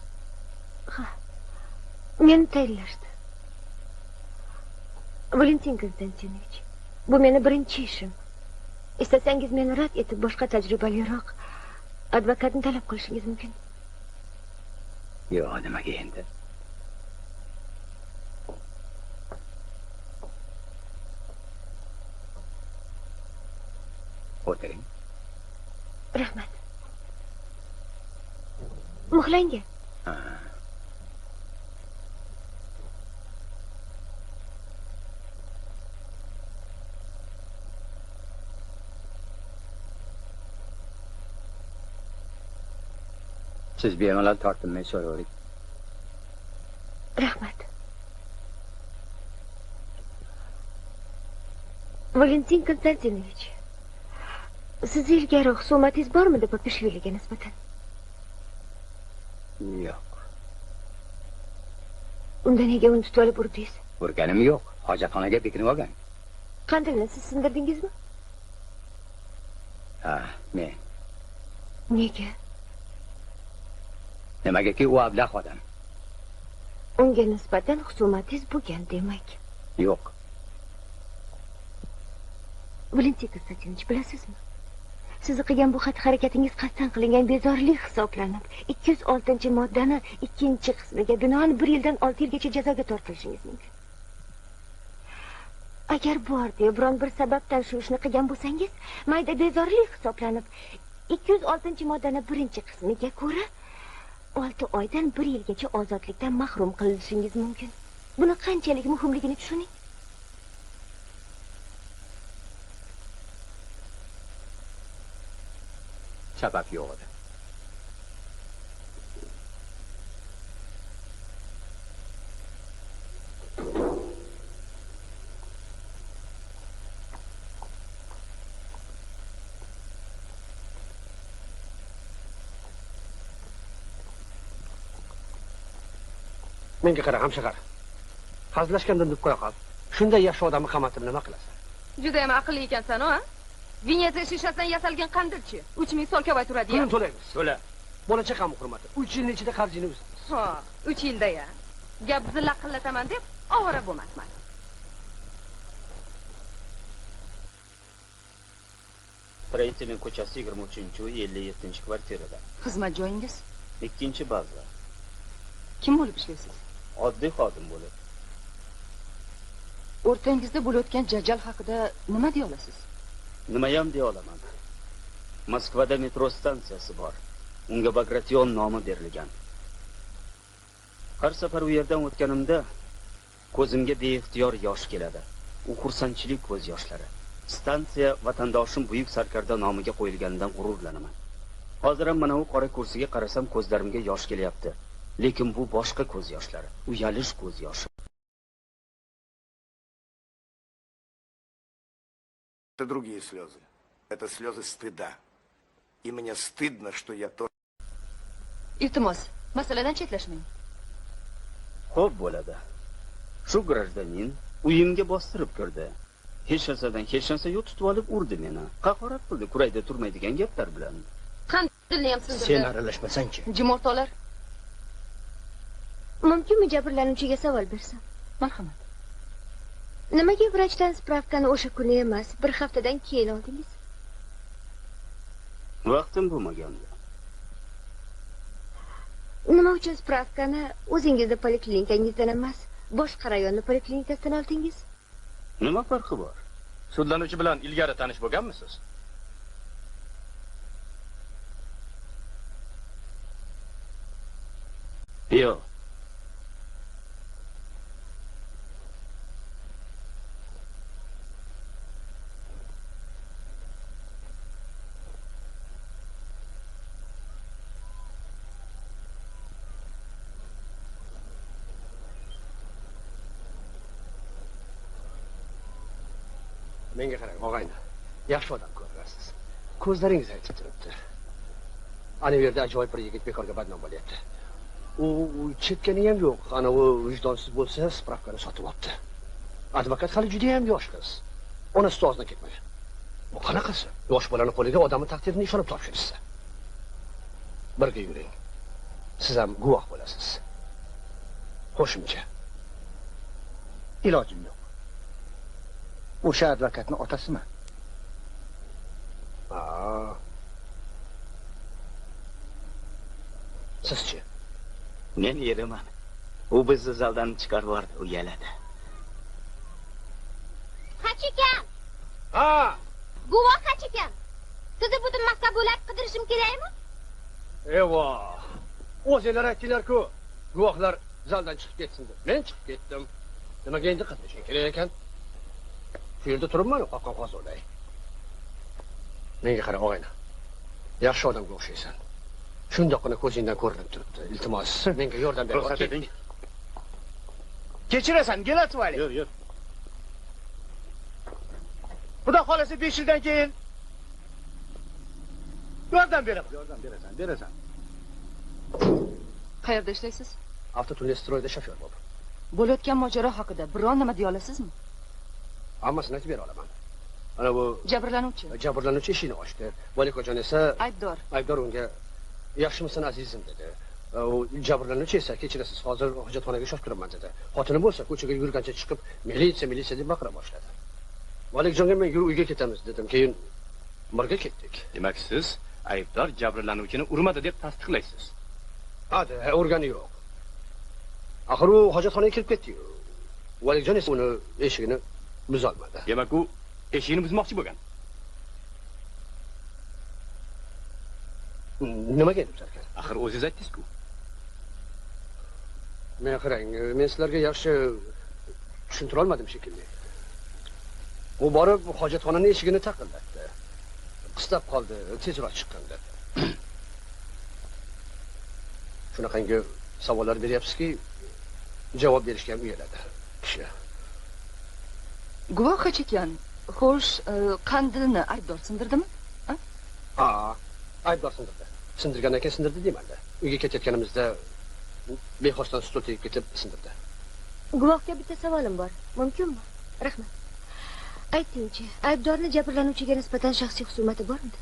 Ha. Meni tayinlashdi. Valentin Konstantinovich, bu meni birinchi ishim. Istasangiz meni rad etib boshqa tajribaliroq advokatni talab qilishingiz mumkin. Yo'q, nimaga endi? O'tiring. Rahmat. Muhlangi. Siz bemalol tortinmay so'ravering. Rahmat. Valentin Konstantinovich, siz ilgari husumatingiz bormidi Papishviliga nisbatan? Yo'q. Unda nega uni tutib olib urdingiz? Urganim yo'q. Hojatxonaga bekinib olgan. Qandilni siz sindirdingizmi? Ha, men. Nega? Nimagaki u ablah odam. Unga nisbatan husumatingiz bo'lgan demak. Yo'q. Valentin Konstantinovich, bilasizmi? Siz qilgan bu xatti-harakatingiz qasddan qilingan bezorilik hisoblanib, 206-moddani 2-qismiga binoan 1 yildan 6 yilgacha jazoga tortilishingiz mumkin. Agar bu ortiga biron bir sababdan shu ishni qilgan bo'lsangiz, mayda bezorilik hisoblanib, 206-moddani 1-qismiga ko'ra 6 oydan 1 yilgacha ozodlikdan mahrum qilinishingiz mumkin. Buni qanchalik muhimligini tushuning. Sabab yo'q edi. Menga qara, hamshahar. Hazlashgandan deb qo'ya qol. Shunday yaxshi odamni qamatib nima qilasan? Juda ham aqlli ekansan, a? Venetsiya shishasidan yasalgan qandilchi 3000 so'm kavoy turadi. Pulni to'laymiz. To'la. Bola chaqam hurmati. 3 yilning ichida qarjini uzamiz. Ha, 3 yilda ya. Gap bizni laqillataman deb ovora bo'lmasman. Proyektining ko'chasi 23-57-kvartirada. Xizmat joyingiz? 2-baza. Kim bo'lib ishlaysiz? Oddiy xodim bo'lib. O'rtangizda bo'layotgan janjal haqida nima deya olasiz? Nimayam deya olaman. Moskvada metro stansiyasi bor. Unga Bagration nomi berilgan. Har safar u yerdan o'tganimda ko'zimga beixtiyor yosh keladi. U xursandchilik ko'z yoshlari. Stansiya vatandoshim buyuk sarkarda nomiga qo'yilganidan g'ururlanaman. Hozir ham mana u qora kursiga qarasam ko'zlarimga yosh kelyapti. Lekin bu boshqa ko'z yoshlari. U yalish ko'z yoshi. Это другие слезы. Это слезы стыда. И мне стыдно, что я тоже... Iltimos, masaladan chetlashmang. Xo'p bo'ladi. Shu grajdanin uyimga bostirib kirdi. Hech narsadan hech narsa yo'q tutib olib urdi meni. Haqorat qildi, kurayda turmaydigan gaplar bilan. Qandilni ham sindirdi. Sen aralashmasang-chi. Jimortolar. Mumkinmi jabrlanuvchiga savol bersam? Marhamat. Nimaga vrachdan spravkani o'sha kuni emas, bir haftadan keyin oldingiz? Vaqtim bo'lmagandi. Nima uchun spravkani o'zingizni poliklinikangizdan emas, boshqa rayonni poliklinikasidan oldingiz? Nima farqi bor? Sudlanuvchi bilan ilgari tanish bo'lganmisiz? Yo'q. Menga qarang, og'ayni. Yaxshi odam ko'rasiz. Ko'zlaringiz aytib turibdi. Ana bu yerda ajoyib bir yigit bekorga badnom bo'lyapti. U chetkani ham yo'q. Ana u vijdonsiz bo'lsa, spravkani sotib olibdi. Advokat hali juda ham yosh qiz. Ona ustozdan ketmagan. Bu qanaqasi? Yosh bolani qo'liga odamning taqdirini ishonib topshirishsa. Birga yuring. Siz ham guvoh bo'lasiz. Qo'shimcha. Ilojim yo'q. O'sha advokatni otasiman. Sizchi? Men yeraman. U bizni zaldan chiqarib yubordi, uyaladi. Qachikan. Ha! Guvoh qachikan. Sizni butun maktablar qidirishim kerakmi? Evoh. O'zinglar aytinglar-ku, guvohlar zaldan chiqib ketsin deb. Men chiqib ketdim. Nimaga endi qatnashing kerak ekan? Shu yerda turibman, qoqqon hozirday. Menga qara, og'ayna. Yaxshi odamga o'xshaysan. Shundoqqina ko'zingdan ko'rinib turibdi. Iltimos, menga yordam ber. Ruxsat eting. Kechirasan, Gelatvoy. Yur, yur. Xudo xolasa 5 yildan keyin yordam beraman. Yordam berasan. Qayerda ishlaysiz? Avtotunestroyda shofyor bo'ldim. Bo'layotgan mojaro haqida biron nima deya olasizmi? Hammasini aytib bera olaman. Ana bu Jabrlanuvchi eshikni ochdi. Valikojon esa aybdor unga yaxshimisan azizim dedi. U jabrlanuvchi esa kechirasiz, hozir hojatxonaga shoshib kiraman dedi. Xotini bo'lsa ko'chaga yurgancha chiqib, militsiya deb baqira boshladi. Valikjonga men yur uyga ketamiz dedim. Keyin birga ketdik. Demak, siz aybdor jabrlanuvchini urmadi deb tasdiqlaysiz. Hadi, urgani yo'q. Axir u hojatxonaga kirib ketdi-yu. Valikjon esa uni eshigini buzolmadi. Demak, u eshigini buzmoqchi bo'lgan. Nimaga deb sarkan? Axir o'zingiz aytdingiz-ku. Men qarang, men sizlarga yaxshi tushuntira olmadim shekilli. U borib hojatxonaning eshigini taqillatdi. Qistab qoldi, tezroq chiqqanda. Shunaqangi savollar beryapsizki, javob berishga ham uyaladi kishi. Guvoh hech ekan. Xo'sh, qandilni aybdor sindirdimi? Ha, aybdor sindirdi. Sindirgandan keyin sindirdi deyman-da. Uyga ketayotganimizda bexosdan stol tegib ketib sindirdi. Guvohga bitta savolim bor. Mumkinmi? Rahmat. Aytingchi, aybdorni jabrlanuvchiga nisbatan shaxsiy xusumati bormidi?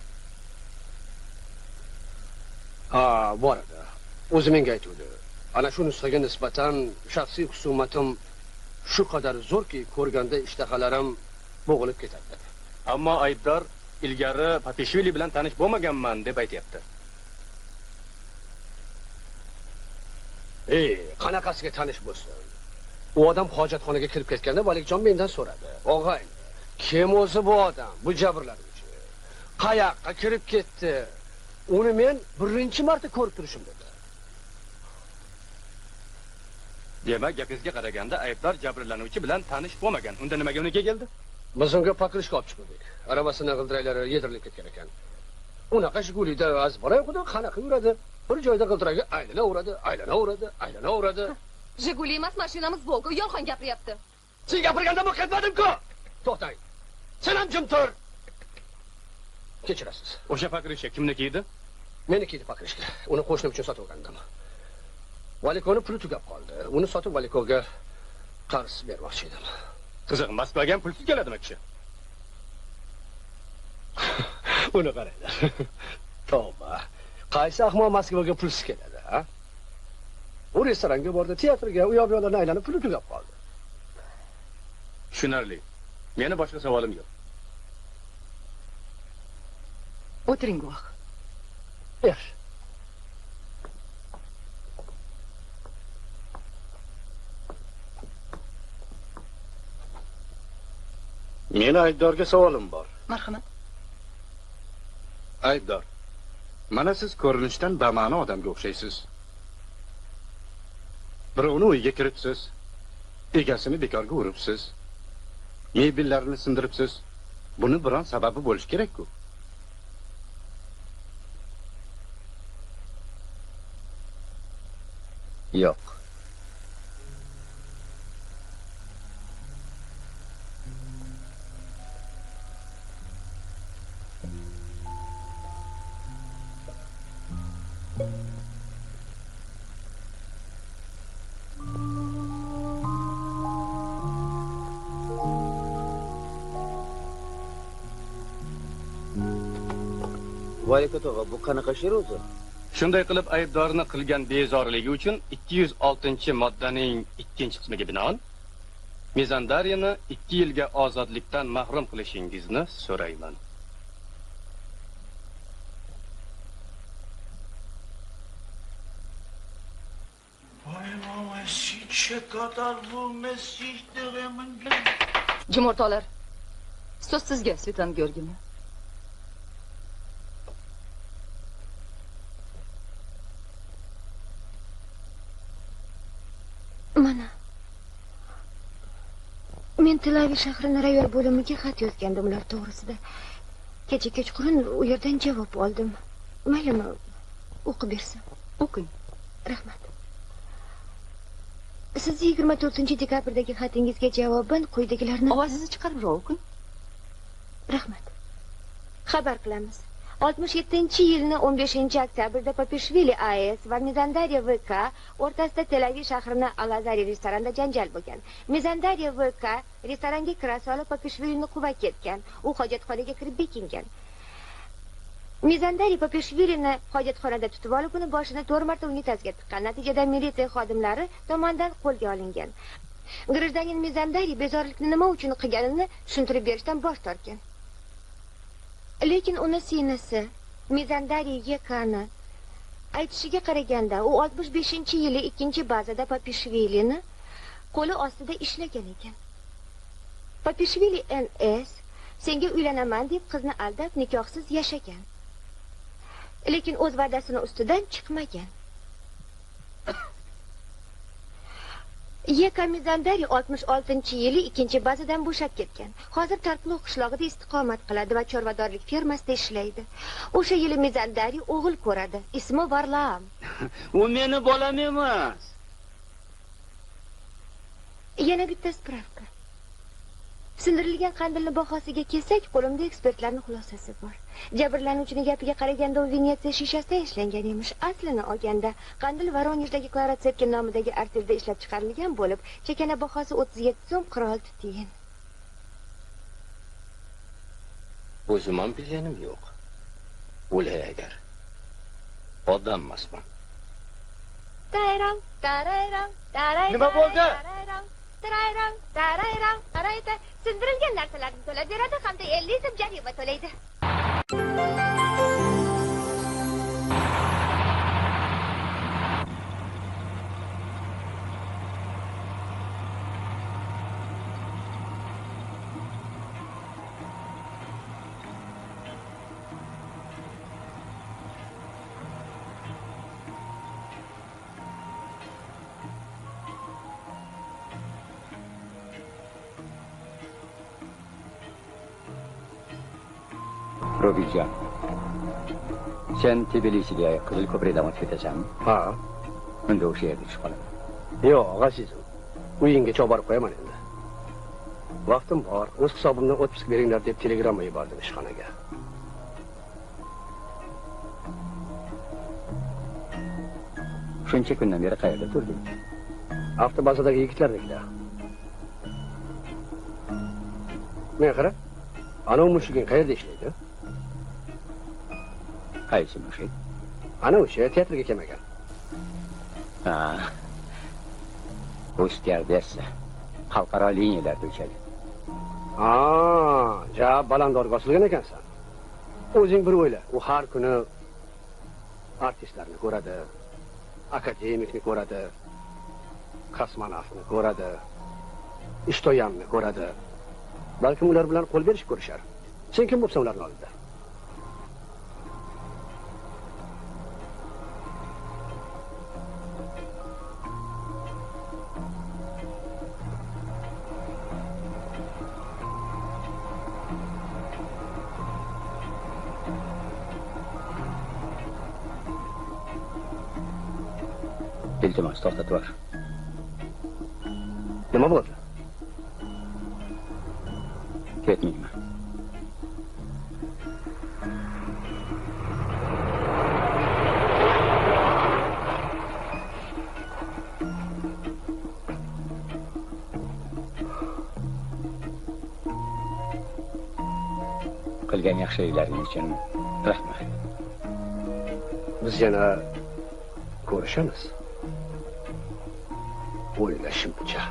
Ha, bor edi. O'zi menga aytdi. Ana shu nusxaga nisbatan shaxsiy husumatim shu qadar zo'rki, ko'rganda ishtahalarim bo'g'ilib ketadi. Ammo aybdor ilgari Papishvili bilan tanish bo'lmaganman deb aytayapti. Qanaqasiga tanish bo'lsin? U odam hojatxonaga kirib ketganda Valikjon mendan so'radi. Og'ay, kim o'zi bu odam? Bu jabrlanuvchi. Qayoqqa kirib ketdi? Uni men birinchi marta ko'rib turishim dedi. Demak, gapingizga qaraganda aybdor jabrlanuvchi bilan tanish bo'lmagan. Unda nimaga uniga keldi? Biz unga pakrishga olib chiqdik. Arabasini g'ildiraklari yedirilib ketgan ekan. Unaqa Jigulida azbora yo'qdi, qanaqa yuradi? Bir joyda g'ildiragi aylanaveradi. Jiguli emas, mashinamiz Volga, yolg'on gapiryapti. Sen gapirganda men ketmadim-ku. To'xtang. Sen ham jim tur. Kechirasiz. O'sha pakrishka kimniki edi? Meniki edi pakrishka. Uni qo'shnim uchun sotib olgandim. Valikoni puli tugab qoldi. Uni sotib Valikoga qarz bermoqchi edim. Qiziq, Moskvaga ham pulsiz keladimi kishi? Uni qaranglar. Tavba. Qaysi ahmoq Moskvaga pulsiz keladi, ha? U restoranga bordi, teatrga, u yoq-bu yoqlarni aylanib puli tugab qoldi. Tushunarli. Meni boshqa savolim yo'q. O'tiring, guvoh. Yaxshi. Meni aybdorga savolim bor. Marhamat. Aybdor. Mana siz ko'rinishdan bama'ni odamga o'xshaysiz. Birovni uyga kiribsiz. Egasini bekorga uribsiz. Mebellarini sindiribsiz. Buni biron sababi bo'lish kerak-ku. Yo'q. Valiko tog'a, bu qanaqa she'r o'zi? Shunday qilib aybdorni qilgan bezorligi uchun 206-moddaning 2-qismiga binoan Mezandariyani 2 yilga ozodlikdan mahrum qilishingizni so'rayman. Jim o'rtoqlar. So'z sizga, Svetlana Georgievna. Mana. Men Tel Aviv shahrining rayyor bo'limiga xat yozgandim ular to'g'risida. Kecha kechqurun u yerdan javob oldim. Maylimi, o'qib bersam? O'qing. Rahmat. Siz 24-dekabrdagi xatingizga javoban quyidagilarni ovozingizni chiqarib o'qing. Rahmat. Xabar qilamiz. 67-yilni 15-oktyabrda Papishvili AES va Mizandariya VK o'rtasida Tel Aviv shahrining Al-Azari restoranida janjal bo'lgan. Mizandariya VK restoranga kira solib Papishvilini quvib ketgan. U hojatxonaga kirib bekingan. Mizandariya Papishvilini hojatxonada tutib olib, uni boshini 4 marta unitazga tiqqan. Natijada militsiya xodimlari tomonidan qo'lga olingan. Grajdanin Mizandariya bezorilikni nima uchun qilganini tushuntirib berishdan bosh tortgan. Lekin uni sinasi Mizandariya Yekani aytishiga qaraganda, u 65-yili 2-bazada Papishvilini qo'li ostida ishlagan ekan. Papishvili NS senga uylanaman deb qizni aldab nikohsiz yashagan. Lekin o'z va'dasini ustidan chiqmagan. Yeka Mizandariya 66-yili 2-bazadan bo'shab ketgan. Hozir Tarqloq qishlog'ida istiqomat qiladi va chorvadorlik fermasida ishlaydi. O'sha yili Mizandariya o'g'il ko'radi. Ismi Varlam. U meni bolam emas. Yana bitta spravka. Sindirilgan qandilni bahosiga kelsak, qo'limda ekspertlarning xulosasi bor. Jabrlanuvchining gapiga qaraganda u Venetsiya shishasida ishlangan emish. Aslini olganda, qandil Voronejdagi Klaratsetka nomidagi artelda ishlab chiqarilgan bo'lib, chakana bahosi 37 so'm 46 tiyin. O'zim ham bilganim yo'q. O'lay agar. Odam emasman. Tarayram, tarayram, tarayram. Nima bo'ldi? Tarayram, tarayram, tarayda. Sindirilgan narsalarni to'lab beradi hamda 50 so'm jarima to'laydi. Robijon, sen Tbilisiga Qizil ko'prikdan o'tib ketasanmi? Ha. Unda o'sha yerda tushib qolaman. Yo'q, azizim. Uyinggacha olib borib qo'yaman endi. Vaqtim bor. O'z hisobimdan o'tib beringlar deb telegramma yubordim ishxonaga. Shuncha kundan beri qayerda turding? Avtobazadagi yigitlarnikida. Men qara. Ana u mushuging qayerda ishlaydi? Qaysi mushuk? Ana o'sha teatrga kelmagan. Ha. Bu stewardessa. Xalqaro liniyalarda uchadi. Ha, ja balandorga osilgan ekansan. O'zing bir o'yla. U har kuni artistlarni ko'radi, akademikni ko'radi, kosmonavtni ko'radi, ishtoyanni ko'radi. Balkim ular bilan qo'l berishib ko'rishar. Sen kim bo'lsan ularning oldida? Iltimos, to'xtatib ber. Nima bo'ldi? Ketmayman. Qilgan yaxshiliklaring uchun rahmat. Biz yana ko'rishamiz. O'ylashimcha.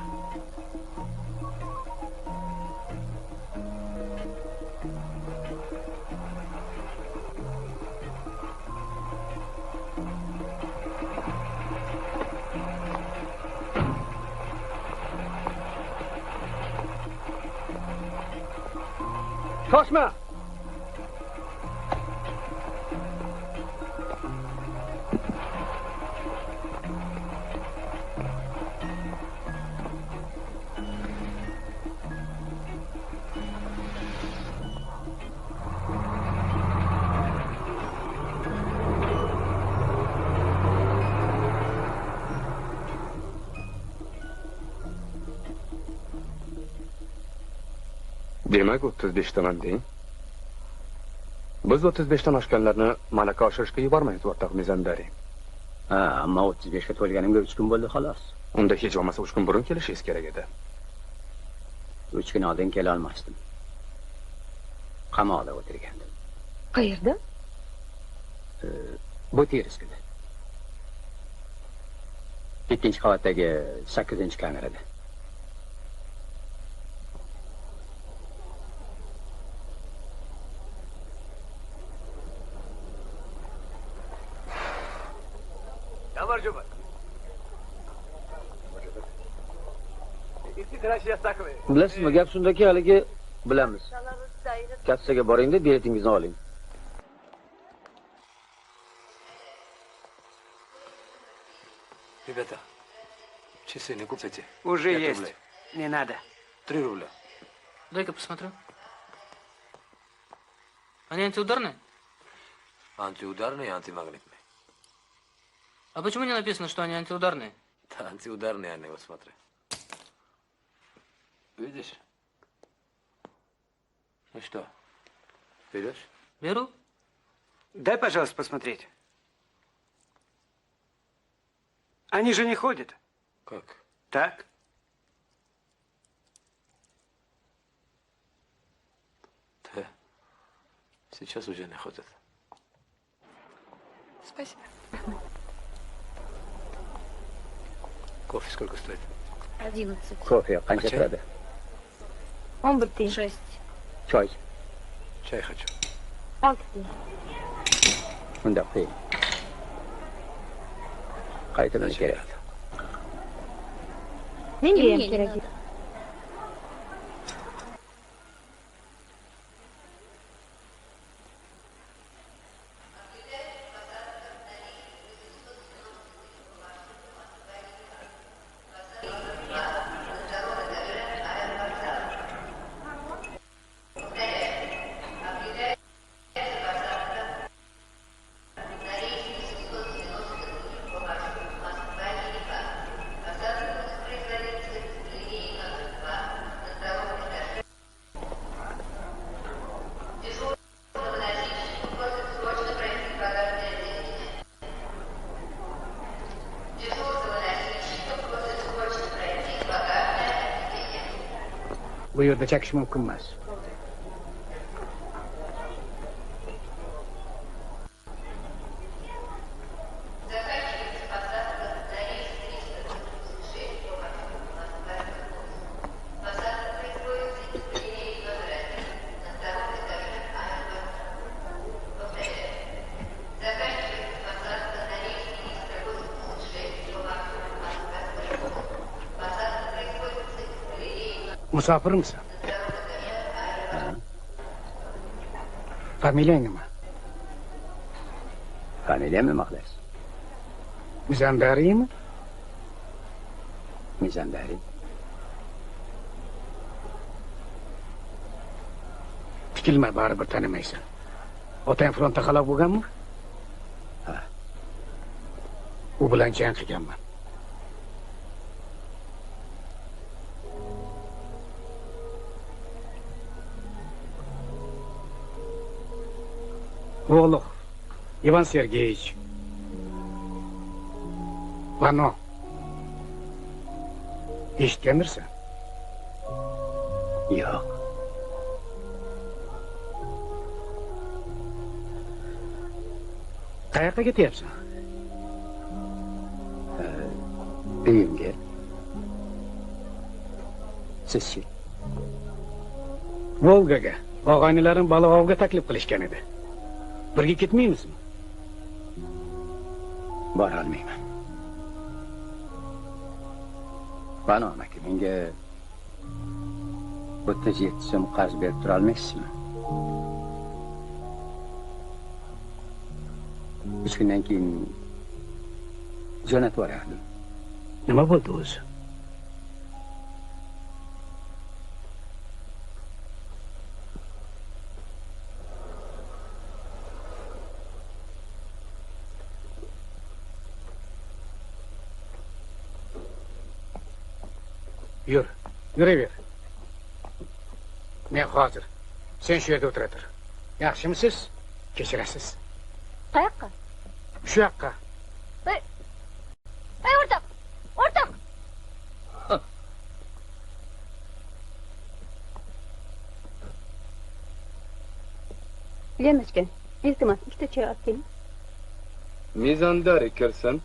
Shoshma! Demak 35 taman deng. Biz 35 dan oshganlarni malaka oshirishga yubormaymiz, o'rtoq Mizandari. Ha, ammo 35 ga to'lganimga 3 kun bo'ldi xolos. Unda hech bo'lmasa 3 kun burun kelishingiz kerak edi. 3 kun oldin kela olmasdim. Qamoqda o'tirgandim. Qayerda? Bu Terskida. 2-qavatdagi 8-kamerada. Bilasizmi, gap shundaki, haligi bilamiz. Kassaga boringda biletingizni oling. Ребята, часы не купите? Уже 5 есть. рублей. Не надо. 3 рубля. Дай-ка посмотрю. Они антиударные? Антиударные и антимагнитные. А почему не написано, что они антиударные? Да, антиударные они, вот смотри. Видишь? Ну что, берешь? Беру. Дай, пожалуйста, посмотреть. Они же не ходят. Как? Так. Да. Сейчас уже не ходят. Спасибо. Кофе сколько стоит? 11. Kofe qancha Qancha? turadi? 11 tiyin. 6. Choy. Чай хочу. 6 tiyin. Unda qo'ying. Qaytarish kerak. Menga ham kerak. Bu yerda chakish mumkin emas. Musafir misin? Familiyang nima? Familiyamni maqlash. Mizandariymi? Mizandari. Tikilma, baribir tanimaysan. Otang frontda halok bo'lganmi? Ha. U bilan jang qilganman. Volov, Ivan Sergeyevich. Vano. Eshitgandirsan? Yo'q. Qayoqqa ketyapsan? Uyimga. Sizchi? Volgaga. Og'aynilarim baliq ovga taklif qilishgan edi. Birga ketmaymizmi? Bora olmayman. Bano amaki, menga 37 so'm qarz berib tura olmaysizmi? 3 kundan keyin jo'natib yuborardim. Nima bo'ldi o'zi? Yur, yuraver. Men hozir. Sen shu yerda o'tira tur. Yaxshimisiz? Kechirasiz. Qayoqqa? Shu yoqqa. Ey o'rtoq! O'rtoq! Леночка, iltimos, ikkita choy olib keling. Mezondori kirsin.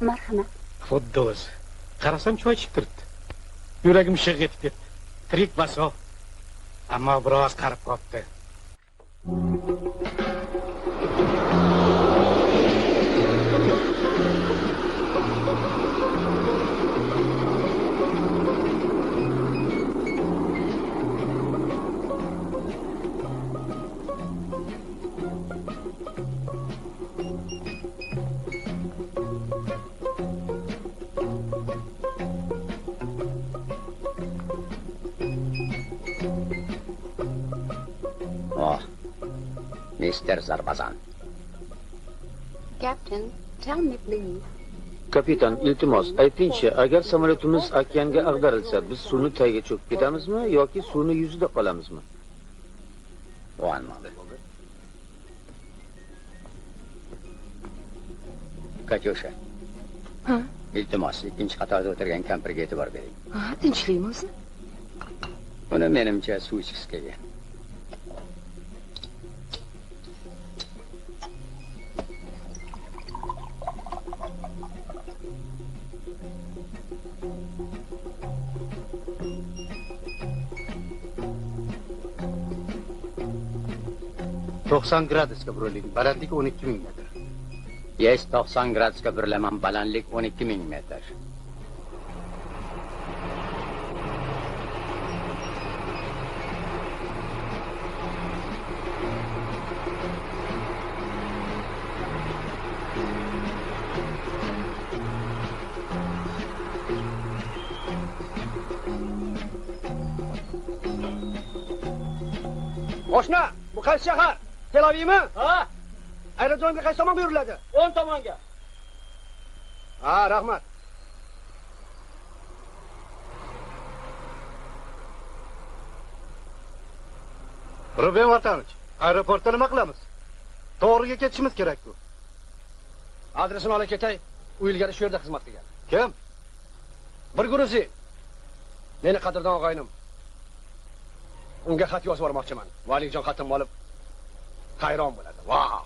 Marhamat. Xuddi o'zi. Qarasam choy ichib turibdi. Yuragim shig' etib ketdi. Tirik baso. Ammo biroz qarib qolibdi. Mr. Zarbazan. Captain, tell me please. Kapitan, iltimos, aytingchi, agar samolyotimiz okeanga ag'darilsa, biz suvni tagiga cho'kib ketamizmi yoki suvni yuzida qolamizmi? One moment. Katyusha. Ha? Iltimos, ikkinchi qatorda o'tirgan kampirga e'tibor bering. Ha, tinchlikmi o'zi? Uni menimcha suv ichgisi kelgan. gradusga burilgan, balandlik 12.000 metr. Yes, 90 gradusga burilaman, balandlik 12.000 metr. Qo'shni, bu qaysi shahar? Tel Avivmi? Ha? Aerodromga qaysi tomon buyuriladi? 10 tomonga. Ha, rahmat. Ruben Vatanovich, aeroportda nima qilamiz? To'g'riga ketishimiz kerak-ku. Adresini olib ketay. U ilgari shu yerda xizmat qilgan. Kim? Bir guruzi. Meni qadrdon og'aynim. Unga xat yozib bormoqchiman. Valijon xatimni olib hayron bo'ladi. Vah!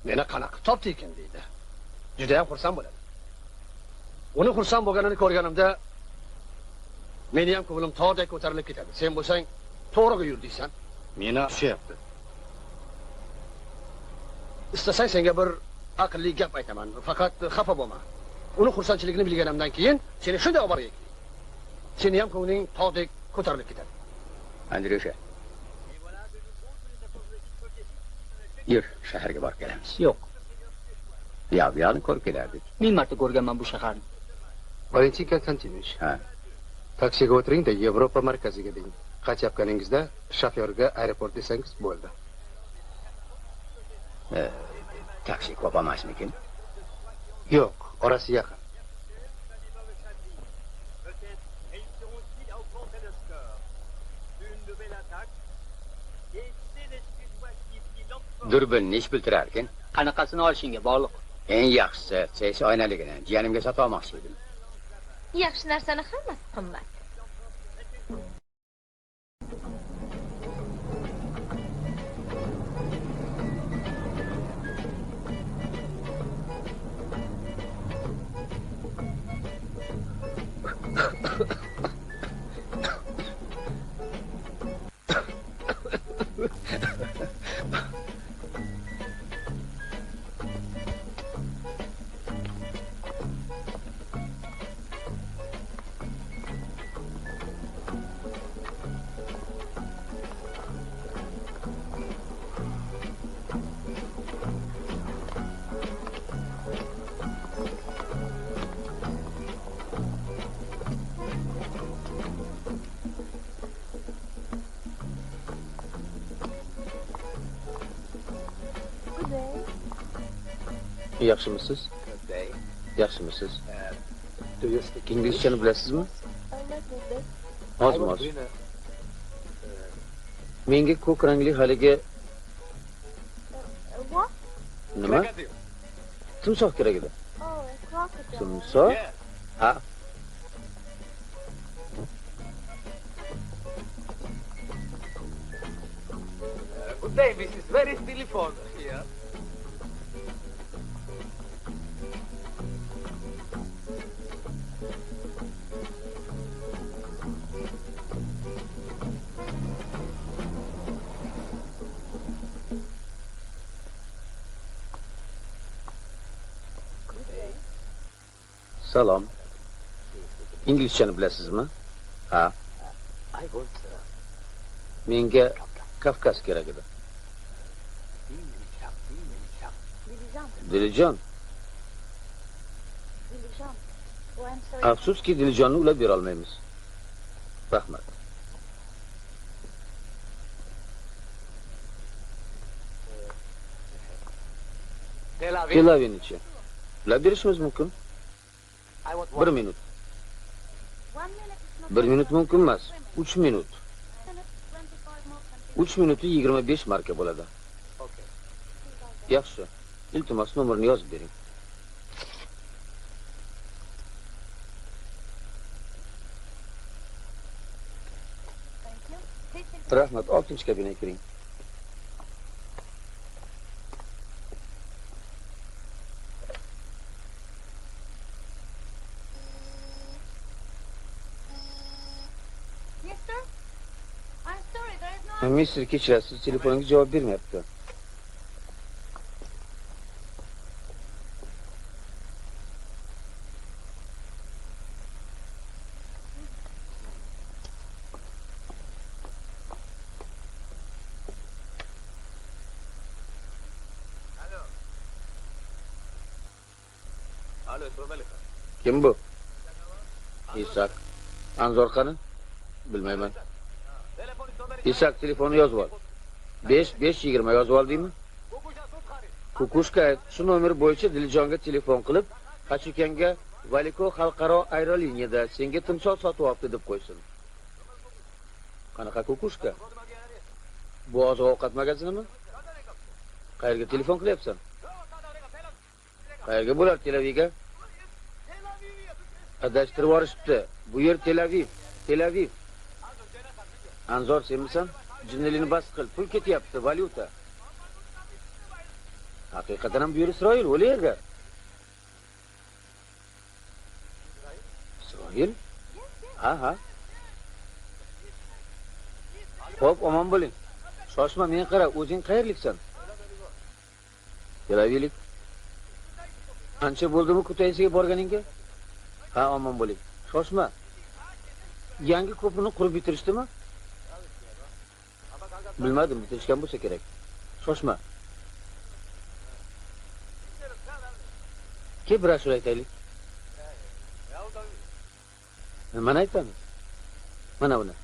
Meni qanaqa topdi ekan deydi. Juda ham xursand bo'ladi. Uni xursand bo'lganini ko'rganimda meni ham ko'nglim tog'dek ko'tarilib ketadi. Sen bo'lsang to'g'riga yur deysan. Meni tushyapti. Istasang senga bir aqlli gap aytaman. Faqat xafa bo'lma. Uni xursandchiligini bilganimdan keyin seni shunday olib boraylik. Seni ham ko'ngling tog'dek ko'tarilib ketadi. Andrusha. Yur, shaharga borib kelamiz. Yo'q. Bu yoqni ko'rib kelardik. Ming marta ko'rganman bu shaharni. Valentin Konstantinovich. Ha. Taksiga o'tiring-da, Yevropa markaziga deng. Qaytayotganingizda shofyorga aeroport desangiz bo'ldi. Taksi ko'p emasmikin? Yo'q, orasi yaqin. Durbinni ish biltirar ekan. Qanaqasini olishingga bog'liq. Eng yaxshisi, ses oynaligini jiyanimga sotib olmoqchi edim. Yaxshi narsani hammasi qimmat. Yaxshimisiz? Yaxshimisiz? Inglizchani bilasizmi? Oz. Menga ko'k rangli haligi nima? Timsoh kerak edi. Timsoh? Ha. Good day, Mrs. Where is telephone here? Salom. Inglizchani bilasizmi? Ha. Menga Kafkas kerak edi. Dilijon. Afsuski Dilijonni ulab bera olmaymiz. Rahmat. Tel Avivnichi. Ulab berishimiz mumkin. 1 minut. 1 minut mumkin emas. 3 minut. 3 minuti 25 marka bo'ladi. Yaxshi. Iltimos nomerini yozib bering. Rahmat, 6-kabinaga kiring. Mister, kechirasiz, telefoningizga javob bermayapti. Kim bu? İshak. Anzor qani? Bilmayman. İshak telefonni yozib ol. 5-5-20 yozib oldingmi? Kukushka, shu nomer bo'yicha Dilijonga telefon qilib, Qachukanga Valiko xalqaro aeroliniyada senga timsoh sotib olibdi deb qo'ysin. Qanaqa Kukushka? Bu oziq-ovqat magazinimi? Qayerga telefon qilyapsan? Qayerga bo'lar Tel Avivga? Adashtirib yuborishibdi. Bu yer Tel Aviv. Tel Aviv. Anzor senmisan? Jinnilini bas qil. Pul ketyapti, valyuta. Haqiqatan ham bu yer Isroil, o'li yerga. Isroil? Ha. Xo'p, omon bo'ling. Shoshma, men qara, o'zing qayerliksan? Tel Avivlik. Ancha bo'ldimi Kutaysiga borganingga? Ha, omon bo'ling. Shoshma. Yangi ko'prini qurib bitirishdimi? Bilmadim, bitirishgan bo'lsa kerak. Shoshma. Ke bir ashula aytaylik. Mana aytamiz. Mana buni.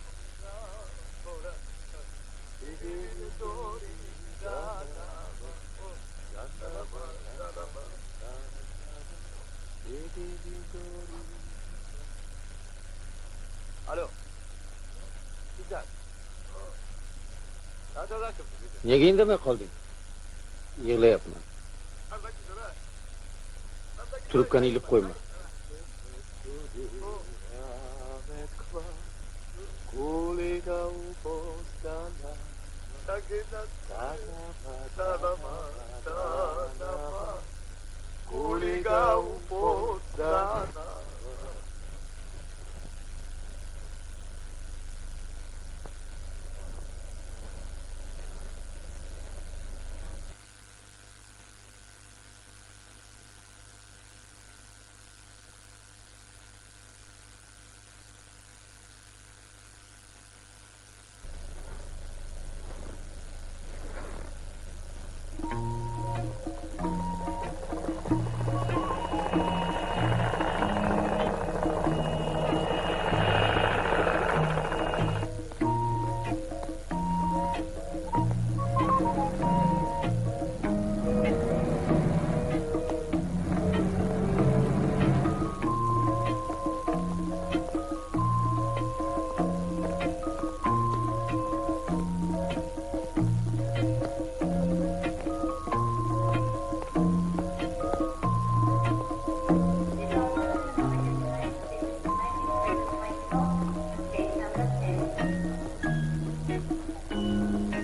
Alo. Nega indamay qolding? Yig'layapman. Trubkani ilib qo'yma.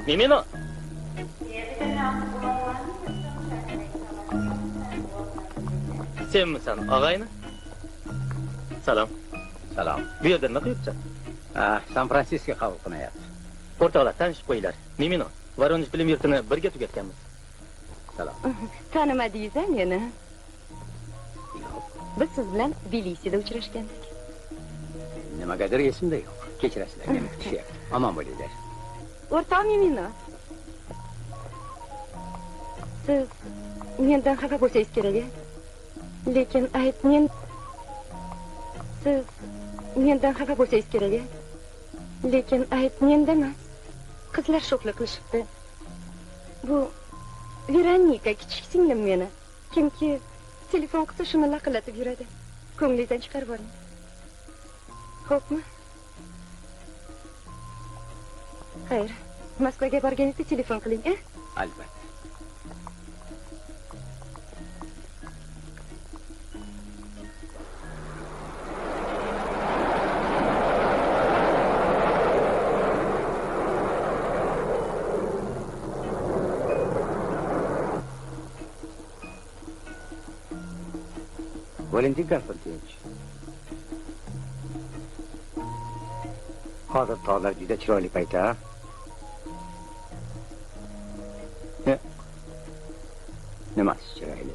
Mimino. Senmisan, og'ayni? Salom. Salom. Bu yerda nima qilibsan? San Fransisko qabul qilyapti. O'rtoqlar, tanishib qo'yinglar. Mimino, Voronoj bilim yurtini birga tugatganmiz. Salom. Tanimadingiz-a meni? Biz siz bilan Tbilisida uchrashgandik. Nimagadir esimda yo'q. Kechirasizlar, meni kutishyapti. Omon bo'linglar. O'rtoq Mimino. Siz mendan xafa bo'lsangiz kerak-a? Lekin siz mendan xafa bo'lsangiz kerak-a? Lekin ayb menda emas. Qizlar sho'xlik qilishibdi. Bu Veronika kichik singlim meni. Kimki telefon qilsa shuni laqillatib yuradi. Ko'nglingizdan chiqarib yuboring. Xo'pmi? Xayr, Moskvaga borganingizda telefon qiling, a? Albatta. Valentin Konstantinovich. Hozir tog'lar juda chiroyli payt-a? Nimasi chiroyli?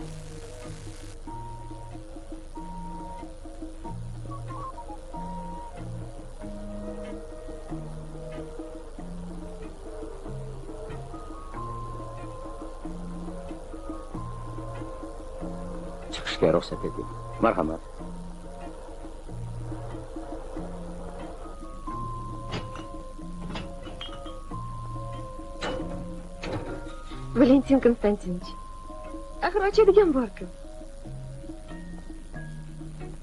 Chiqishga ruxsat eting. Marhamat. Valentin Konstantinovich. Axir ochadigan bor-ku.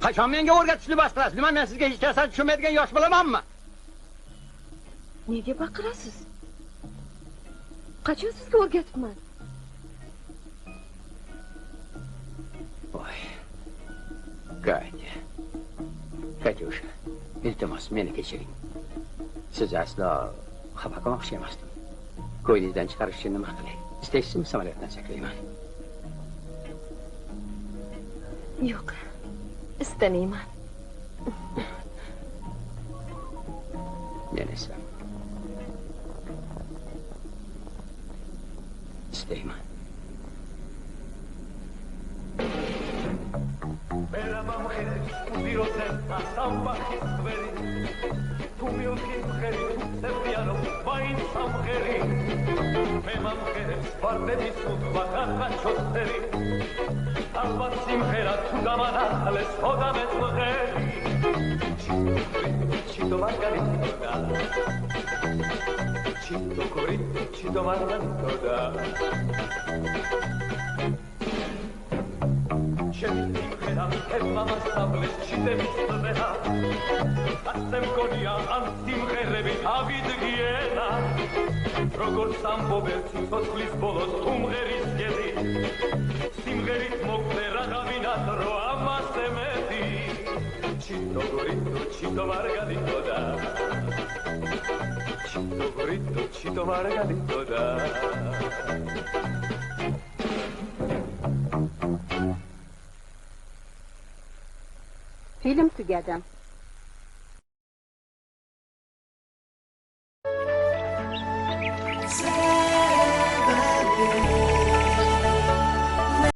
Qachon menga o'rgatishni bostirasiz? Nima, men sizga hech narsa tushunmaydigan yosh bolamanmi? Nega baqirasiz? Qachon sizga o'rgatibman? Voy. Katyusha, iltimos meni kechiring. Siz aslo xafa qilmoqchi emasdim. Ko'ylingizdan chiqarish uchun nima qilay? İsteysizmi samolyotdan saklayman? Yo'q, istamayman. Men esa istayman. Foarte discut vacanța ciosteri Alba simhera tu gamanale Soda met măgări Cito margarito da Cito corito, cito margarito da Cento simhera che mama stables Cite vistădea Asem conia am simhere Avid ghiena Როგორც ამბობენ ცოცხლის ბოლოს თუმღერის გეზი სიმღერით მოკლე რაღაცინათ რო ამასე მეტი ჩიტო გორიტო ჩიტო მარგალიტოდა ჩიტო გორიტო ჩიტო მარგალიტოდა Film tugadi.